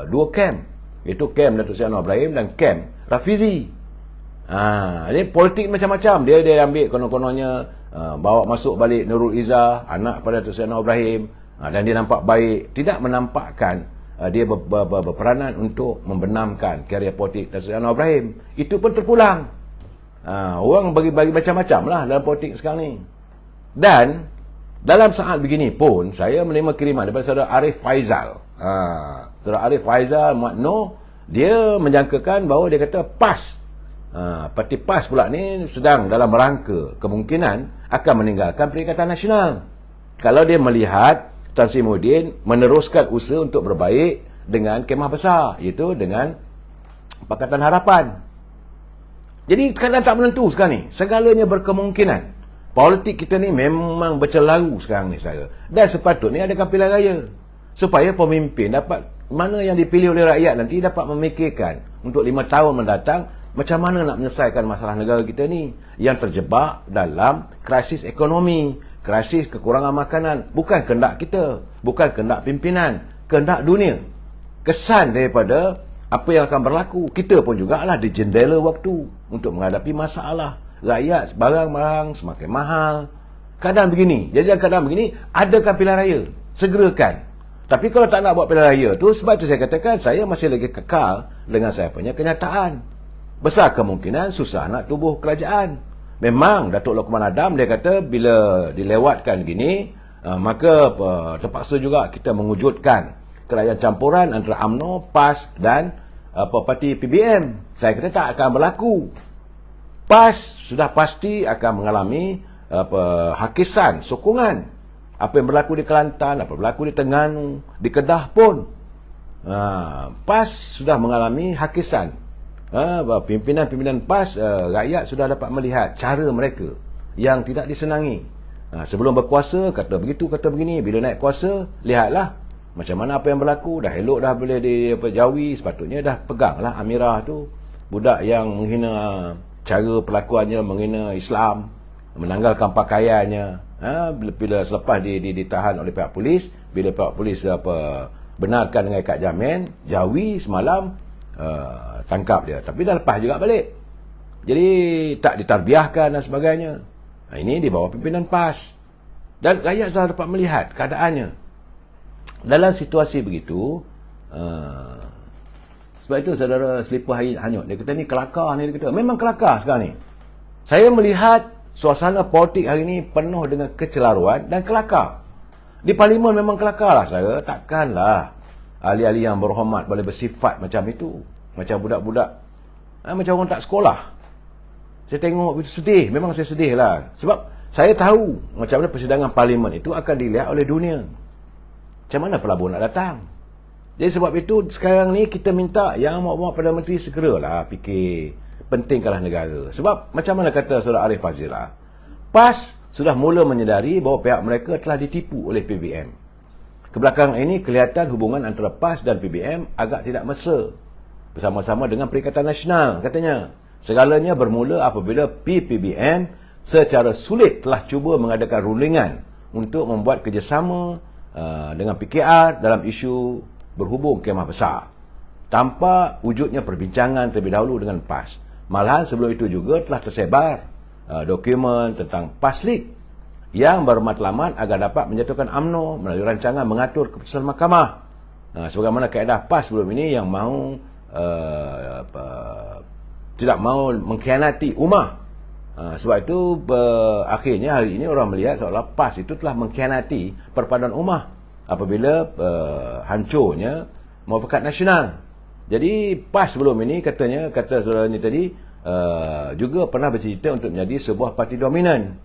dua camp, iaitu camp Datuk Seri Anwar Ibrahim dan camp Rafizi. Ini politik macam-macam. Dia ambil konon-kononnya bawa masuk balik Nurul Izzah, anak pada Datuk Seri Anwar Ibrahim, dan dia nampak baik, tidak menampakkan dia berperanan untuk membenamkan karier politik Datuk Seri Anwar Ibrahim. Itu pun terpulang. Orang bagi-bagi macam-macam lah dalam politik sekarang ni. Dan dalam saat begini pun saya menerima kiriman daripada saudara Arif Faizal. Saudara Arif Faizal Makno, dia menjangkakan bahawa dia kata PAS, parti PAS pula ni sedang dalam rangka kemungkinan akan meninggalkan Perikatan Nasional kalau dia melihat Tan Sri Muhyiddin meneruskan usaha untuk berbaik dengan kemah besar, iaitu dengan Pakatan Harapan. Jadi keadaan tak menentu sekarang ni, segalanya berkemungkinan. Politik kita ni memang bercelaru sekarang ni, saudara. Dan sepatutnya adakan pilihan raya supaya pemimpin dapat, mana yang dipilih oleh rakyat nanti dapat memikirkan untuk 5 tahun mendatang macam mana nak menyelesaikan masalah negara kita ni yang terjebak dalam krisis ekonomi, krisis kekurangan makanan. Bukan kehendak kita, bukan kehendak pimpinan, kehendak dunia. Kesan daripada apa yang akan berlaku, kita pun jugalah di jendela waktu untuk menghadapi masalah. Rakyat barang-barang semakin mahal. Keadaan begini. Jadi dalam keadaan begini, adakan pilihan raya, segerakan. Tapi kalau tak nak buat pilihan raya tu, sebab tu saya katakan saya masih lagi kekal dengan saya punya kenyataan. Besar kemungkinan susah nak tubuh kerajaan. Memang Datuk Lokman Adam dia kata bila dilewatkan gini, maka terpaksa juga kita mewujudkan kerajaan campuran antara UMNO, PAS dan parti PBM. Saya kata tak akan berlaku. PAS sudah pasti akan mengalami hakisan, sokongan. Apa yang berlaku di Kelantan, apa yang berlaku di Terengganu, di Kedah pun, PAS sudah mengalami hakisan. Pimpinan-pimpinan PAS, rakyat sudah dapat melihat cara mereka yang tidak disenangi. Sebelum berkuasa kata begitu, kata begini. Bila naik kuasa, lihatlah macam mana apa yang berlaku. Dah elok dah boleh dijauhi. Sepatutnya dah peganglah Amirah tu, budak yang menghina, cara perlakuannya menghina Islam, menanggalkan pakaiannya. Bila selepas ditahan oleh pihak polis, bila pihak polis benarkan dengan ikat jamin, jauhi semalam, tangkap dia. Tapi dah lepas juga balik. Jadi tak ditarbiahkan dan sebagainya. Ini di bawah pimpinan PAS. Dan rakyat sudah dapat melihat keadaannya. Dalam situasi begitu, sebab itu saudara Selipar Hanyut, dia kata ni kelakar ni, dia kata memang kelakar sekarang ni. Saya melihat suasana politik hari ni penuh dengan kecelaruan dan kelakar. Di parlimen memang kelakar lah saya. Takkanlah ahli-ahli yang berhormat boleh bersifat macam itu, macam budak-budak, macam orang tak sekolah. Saya tengok itu sedih. Memang saya sedih lah, sebab saya tahu macam mana persidangan parlimen itu akan dilihat oleh dunia. Macam mana pelabuhan nak datang. Jadi sebab itu sekarang ni kita minta yang Mak Perdana Menteri segeralah fikir pentingkanlah negara. Sebab macam mana kata saudara Arif Fazila, PAS sudah mula menyedari bahawa pihak mereka telah ditipu oleh PBM. Kebelakangan ini kelihatan hubungan antara PAS dan PBM agak tidak mesra bersama-sama dengan Perikatan Nasional. Katanya segalanya bermula apabila PBM secara sulit telah cuba mengadakan rundingan untuk membuat kerjasama dengan PKR dalam isu berhubung kemah besar, tanpa wujudnya perbincangan terlebih dahulu dengan PAS. Malahan sebelum itu juga telah tersebar dokumen tentang PAS League yang bermatlamat agar dapat menjatuhkan UMNO melalui rancangan mengatur keputusan mahkamah. Sebagaimana kaedah PAS sebelum ini yang mahu tidak mahu mengkhianati ummah. Sebab itu akhirnya hari ini orang melihat seolah PAS itu telah mengkhianati perpaduan ummah apabila hancurnya Muafakat Nasional. Jadi PAS sebelum ini katanya, kata saudara ni tadi, juga pernah bercerita untuk menjadi sebuah parti dominan.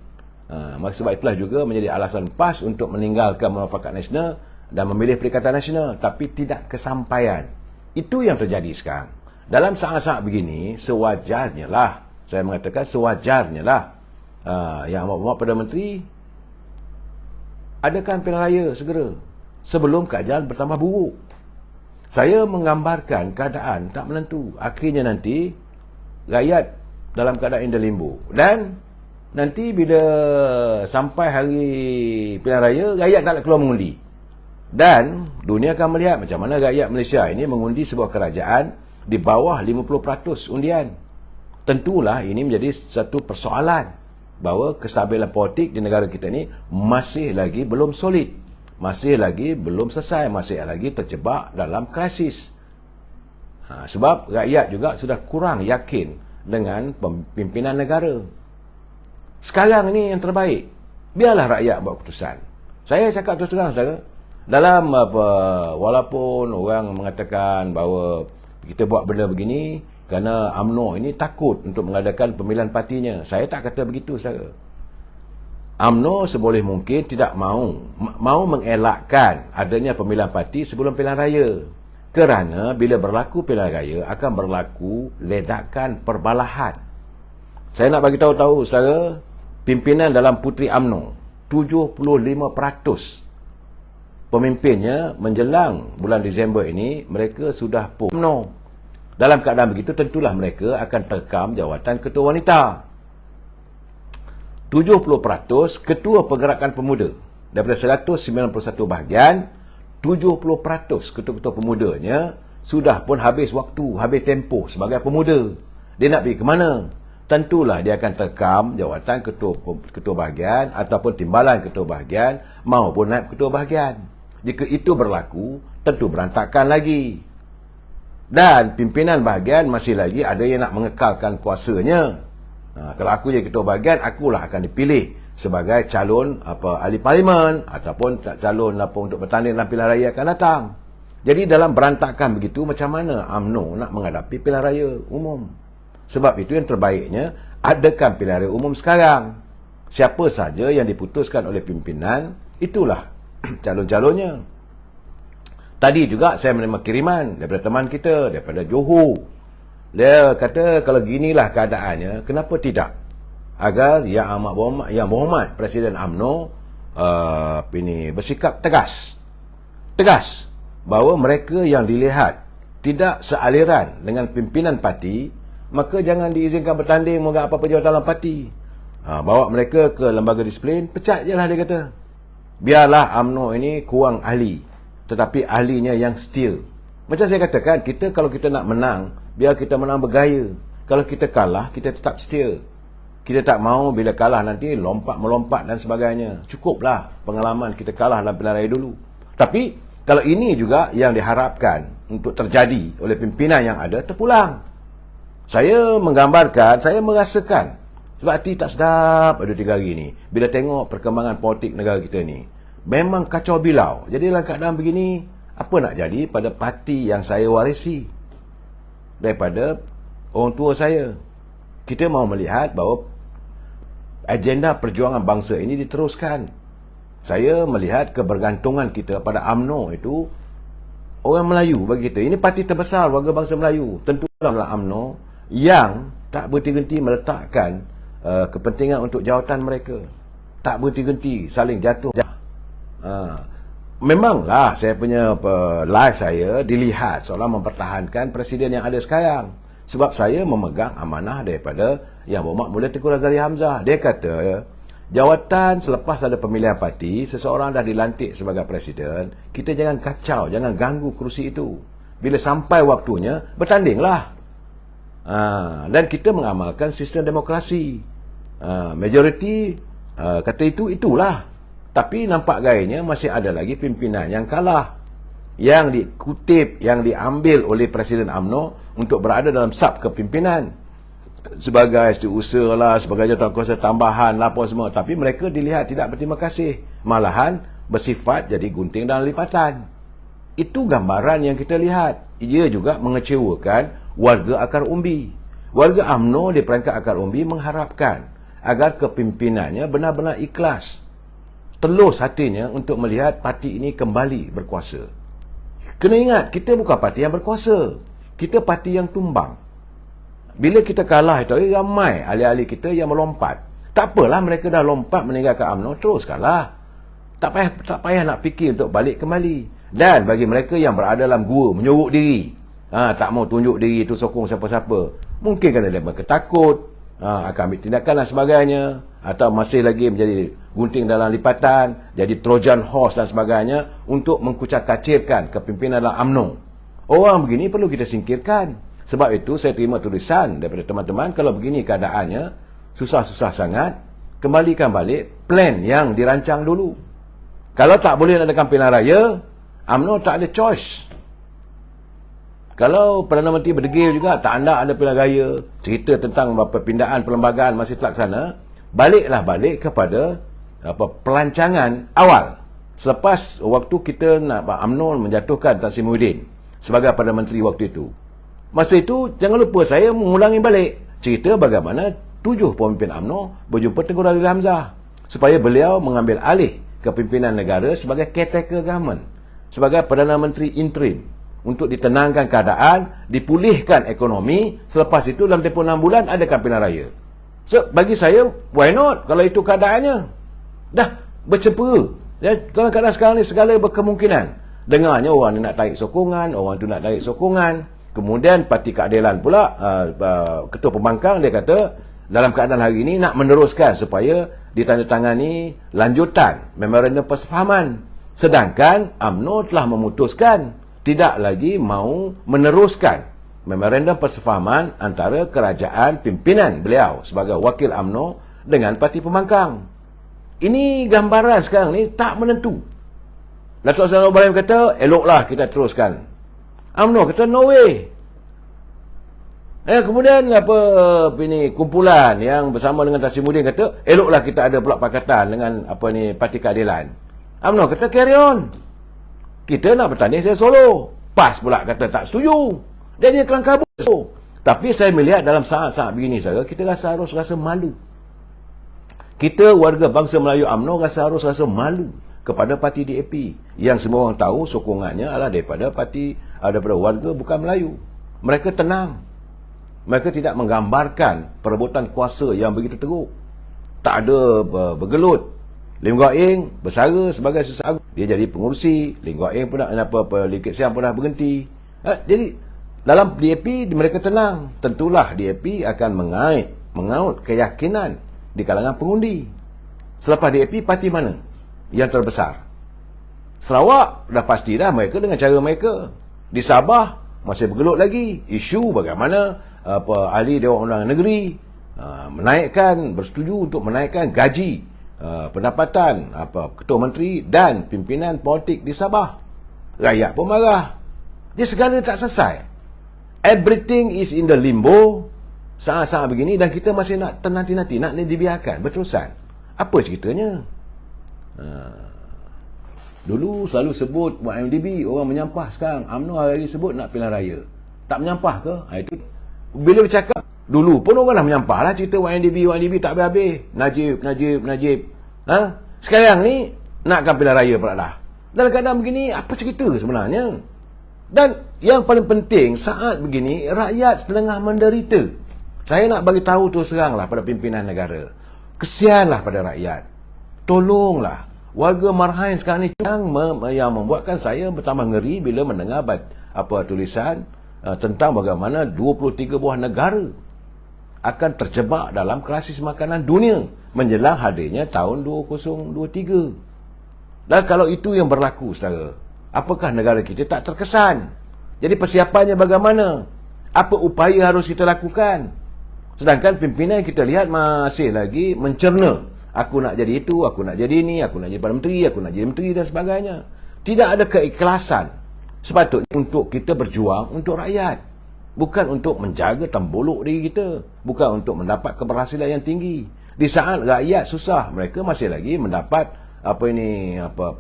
Maka sebab itulah juga menjadi alasan PAS untuk meninggalkan Muafakat Nasional dan memilih Perikatan Nasional, tapi tidak kesampaian. Itu yang terjadi sekarang. Dalam saat-saat begini, sewajarnya lah, saya mengatakan sewajarnya lah, Yang amat Perdana Menteri, adakan pilihan raya segera sebelum keadaan bertambah buruk. Saya menggambarkan keadaan tak menentu. Akhirnya nanti rakyat dalam keadaan indah limbo. Dan nanti bila sampai hari pilihan raya, rakyat tak nak keluar mengundi. Dan dunia akan melihat macam mana rakyat Malaysia ini mengundi sebuah kerajaan di bawah 50% undian. Tentulah ini menjadi satu persoalan bahawa kestabilan politik di negara kita ni masih lagi belum solid, masih lagi belum selesai, masih lagi terjebak dalam krisis. Sebab rakyat juga sudah kurang yakin dengan pimpinan negara. Sekarang ini yang terbaik, biarlah rakyat buat keputusan. Saya cakap terus terang, saudara, dalam walaupun orang mengatakan bahawa kita buat benda begini kerana UMNO ini takut untuk mengadakan pemilihan partinya, saya tak kata begitu, saudara. UMNO seboleh mungkin tidak mahu mengelakkan adanya pemilihan parti sebelum pilihan raya, kerana bila berlaku pilihan raya akan berlaku ledakan perbalahan. Saya nak bagi tahu saudara, pimpinan dalam Puteri UMNO 75% pemimpinnya menjelang bulan Disember ini mereka sudah UMNO. Dalam keadaan begitu tentulah mereka akan terkam jawatan ketua wanita. 70% ketua pergerakan pemuda. Daripada 191 bahagian, 70% ketua-ketua pemudanya sudah pun habis waktu, habis tempoh sebagai pemuda. Dia nak pergi ke mana? Tentulah dia akan terkam jawatan ketua bahagian ataupun timbalan ketua bahagian maupun naib ketua bahagian. Jika itu berlaku, tentu berantakan lagi. Dan pimpinan bahagian masih lagi ada yang nak mengekalkan kuasanya. Kalau aku jadi ketua bahagian, akulah akan dipilih sebagai calon ahli parlimen ataupun calon untuk bertanding dalam pilihan raya akan datang. Jadi dalam berantakan begitu, macam mana UMNO nak menghadapi pilihan raya umum? Sebab itu yang terbaiknya adakan pilihan raya umum sekarang. Siapa saja yang diputuskan oleh pimpinan, itulah calon-calonnya. Tadi juga saya menerima kiriman daripada teman kita, daripada Johor. Dia kata kalau ginilah keadaannya, kenapa tidak agar Yang Berhormat Presiden UMNO bersikap tegas bahawa mereka yang dilihat tidak sealiran dengan pimpinan parti, maka jangan diizinkan bertanding menganggap apa-apa jawatan dalam parti. Bawa mereka ke lembaga disiplin, pecat je lah, dia kata. Biarlah UMNO ini kurang ahli, tetapi ahlinya yang setia. Macam saya katakan, kita kalau kita nak menang, biar kita menang bergaya. Kalau kita kalah, kita tetap setia. Kita tak mahu bila kalah nanti melompat dan sebagainya. Cukuplah pengalaman kita kalah dalam pilihan raya dulu. Tapi kalau ini juga yang diharapkan untuk terjadi oleh pimpinan yang ada, terpulang. Saya menggambarkan, saya merasakan sebab hati tak sedap ada 3 hari ni bila tengok perkembangan politik negara kita ni. Memang kacau bilau. Jadi dalam keadaan begini, apa nak jadi pada parti yang saya warisi daripada orang tua saya? Kita mahu melihat bahawa agenda perjuangan bangsa ini diteruskan. Saya melihat kebergantungan kita pada UMNO itu orang Melayu bagi kita. Ini parti terbesar warga bangsa Melayu. Tentulah UMNO yang tak berhenti-henti meletakkan kepentingan untuk jawatan mereka. Tak berhenti-henti saling jatuh. Memanglah saya punya live saya dilihat seolah mempertahankan presiden yang ada sekarang. Sebab saya memegang amanah daripada Yang Berhormat Mulia Tengku Razali Hamzah. Dia kata, jawatan selepas ada pemilihan parti, seseorang dah dilantik sebagai presiden, kita jangan kacau, jangan ganggu kerusi itu. Bila sampai waktunya, bertandinglah. Dan kita mengamalkan sistem demokrasi. Majoriti kata itulah. Tapi nampak gayanya masih ada lagi pimpinan yang kalah, yang dikutip, yang diambil oleh Presiden UMNO untuk berada dalam sab kepimpinan sebagai setiausaha lah, sebagai jawatankuasa tambahan lah, apa semua. Tapi mereka dilihat tidak berterima kasih, malahan bersifat jadi gunting dan lipatan. Itu gambaran yang kita lihat. Ia juga mengecewakan warga akar umbi. Warga UMNO di peringkat akar umbi mengharapkan agar kepimpinannya benar-benar ikhlas, telus hatinya untuk melihat parti ini kembali berkuasa. Kena ingat, kita bukan parti yang berkuasa. Kita parti yang tumbang. Bila kita kalah itu, ramai ahli-ahli kita yang melompat. Tak apalah mereka dah lompat meninggalkan UMNO, teruskanlah. Tak payah nak fikir untuk balik kembali. Dan bagi mereka yang berada dalam gua, menyorok diri, tak mau tunjuk diri itu sokong siapa-siapa, mungkin kerana mereka takut, akan ambil tindakan dan sebagainya, atau masih lagi menjadi gunting dalam lipatan, jadi Trojan horse dan sebagainya, untuk mengkucak-kacirkan kepimpinan dalam UMNO. Orang begini perlu kita singkirkan. Sebab itu saya terima tulisan daripada teman-teman, kalau begini keadaannya, susah-susah sangat, kembalikan balik plan yang dirancang dulu. Kalau tak boleh adakan pilihan raya, UMNO tak ada choice. Kalau Perdana Menteri berdegil juga, tak ada pilihan raya, cerita tentang perpindahan perlembagaan masih terlaksana, balik kepada pelancangan awal. Selepas waktu kita nak UMNO menjatuhkan Tan Sri Muhyiddin sebagai Perdana Menteri waktu itu. Masa itu, jangan lupa saya mengulangi balik cerita bagaimana 7 pemimpin UMNO berjumpa Tengku Razak Hamzah supaya beliau mengambil alih kepimpinan negara sebagai caretaker government, sebagai Perdana Menteri interim, untuk ditenangkan keadaan, dipulihkan ekonomi. Selepas itu dalam tempoh 6 bulan adakan pilihan raya. So, bagi saya, why not kalau itu keadaannya? Dah bercempera. Ya, dalam keadaan sekarang ni segala berkemungkinan. Dengarnya orang ni nak tarik sokongan, orang tu nak tarik sokongan. Kemudian Parti Keadilan pula, Ketua Pembangkang, dia kata dalam keadaan hari ini nak meneruskan supaya ditandatangani lanjutan memorandum persefahaman. Sedangkan UMNO telah memutuskan tidak lagi mau meneruskan memorandum persefahaman antara kerajaan pimpinan beliau sebagai wakil UMNO dengan Parti Pembangkang. Ini gambaran sekarang ni tak menentu. Datuk Seri Anwar Ibrahim kata, eloklah kita teruskan. UMNO kata, no way. Kemudian kumpulan yang bersama dengan Tan Sri Muhyiddin kata, eloklah kita ada pula pakatan dengan Parti Keadilan. UMNO kata, carry on. Kita nak bertanding saya solo. PAS pula kata tak setuju. Dia kelang kabut. Tapi saya melihat dalam saat-saat begini saya, kita harus rasa malu. Kita warga bangsa Melayu UMNO harus rasa malu kepada parti DAP yang semua orang tahu sokongannya adalah daripada warga bukan Melayu. Mereka tenang. Mereka tidak menggambarkan perebutan kuasa yang begitu teruk. Tak ada bergelut. Lim Guat Eng bersara sebagai seseorang, dia jadi pengurusi. Lim Guat Eng pun Lim Kit Siang pun dah berhenti. Jadi dalam DAP mereka tenang. Tentulah DAP akan mengaut keyakinan di kalangan pengundi. Selepas DAP, parti mana yang terbesar? Sarawak dah pasti dah mereka dengan cara mereka. Di Sabah masih bergelut lagi isu bagaimana ahli Dewan Undangan Negeri bersetuju untuk menaikkan gaji, pendapatan ketua menteri dan pimpinan politik di Sabah. Rakyat pun marah. Dia segala tak selesai. Everything is in the limbo. Saat-saat begini dan kita masih nak nanti-nanti nak dibiarkan berterusan. Apa ceritanya? Dulu selalu sebut buat MDB, orang menyampah. Sekarang UMNO hari sebut nak pilihan raya. Tak menyampah ke? Itu bila bercakap, dulu pun orang dah menyampah lah cerita YNDB tak habis-habis. Najib. Sekarang ni nakkan pilihan raya pula dah. Dalam keadaan begini, apa cerita sebenarnya? Dan yang paling penting, saat begini, rakyat setengah menderita. Saya nak bagi tahu terus teranglah pada pimpinan negara. Kesianlah pada rakyat. Tolonglah. Warga Marhain sekarang ni yang membuatkan saya bertambah ngeri bila mendengar tulisan tentang bagaimana 23 buah negara akan terjebak dalam krisis makanan dunia menjelang hadirnya tahun 2023. Dan kalau itu yang berlaku, saudara, apakah negara kita tak terkesan? Jadi persiapannya bagaimana? Apa upaya harus kita lakukan? Sedangkan pimpinan kita lihat masih lagi mencerna. Aku nak jadi itu, aku nak jadi ini, aku nak jadi Perdana Menteri, aku nak jadi Menteri dan sebagainya. Tidak ada keikhlasan. Sepatutnya untuk kita berjuang untuk rakyat. Bukan untuk menjaga tembolok diri kita. Bukan untuk mendapat keberhasilan yang tinggi. Di saat rakyat susah, mereka masih lagi mendapat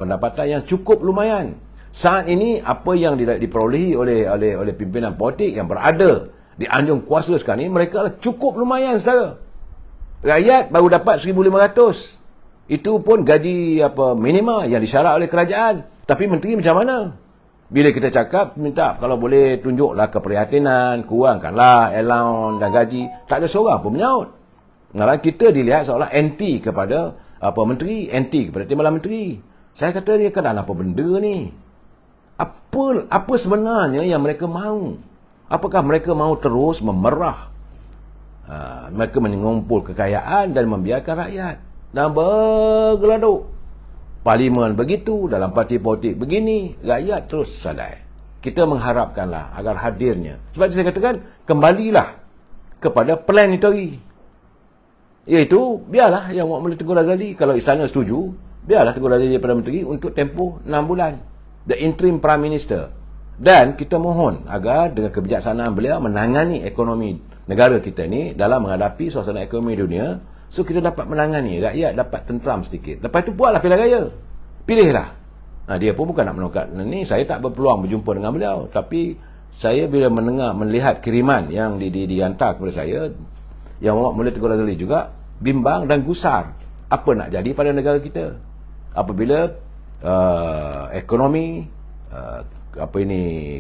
pendapatan yang cukup lumayan. Saat ini apa yang diperolehi oleh pimpinan politik yang berada di anjung kuasa sekarang ini, mereka cukup lumayan, saudara. Rakyat baru dapat 1,500. Itu pun gaji minima yang disyarat oleh kerajaan. Tapi menteri macam mana? Bila kita cakap, minta kalau boleh tunjuklah keprihatinan, kurangkanlah allowance dan gaji. Tak ada seorang pun menyaut. Malah kita dilihat seolah anti kepada menteri, anti kepada timbalan menteri. Saya kata dia keadaan apa benda ni? Apa sebenarnya yang mereka mahu? Apakah mereka mahu terus memerah? Mereka mengumpul kekayaan dan membiarkan rakyat dan bergeladuk. Parlimen begitu, dalam parti politik begini, rakyat terus sadai. Kita mengharapkanlah agar hadirnya. Sebab itu saya katakan, kembalilah kepada planetary. Iaitu, biarlah yang Muhammad Teguh Razali, kalau istana setuju, biarlah Teguh Razali Perdana Menteri untuk tempoh 6 bulan. The interim Prime Minister. Dan kita mohon agar dengan kebijaksanaan beliau menangani ekonomi negara kita ni dalam menghadapi suasana ekonomi dunia, so kita dapat menangani, rakyat dapat tentram sedikit. Lepas itu buatlah pilihan raya. Pilihlah. Dia pun bukan nak menongkat ni, saya tak berpeluang berjumpa dengan beliau, tapi saya bila melihat kiriman yang dihantar kepada saya, yang Muhammad Teguh Razali juga bimbang dan gusar apa nak jadi pada negara kita apabila ekonomi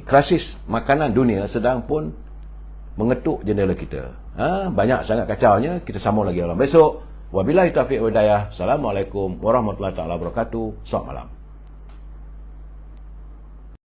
krisis makanan dunia sedang pun mengetuk jendela kita. Banyak sangat kacaunya. Kita sambung lagi malam besok. Wabillahi taufiq wal hidayah. Assalamualaikum warahmatullahi taala wabarakatuh. Selamat malam.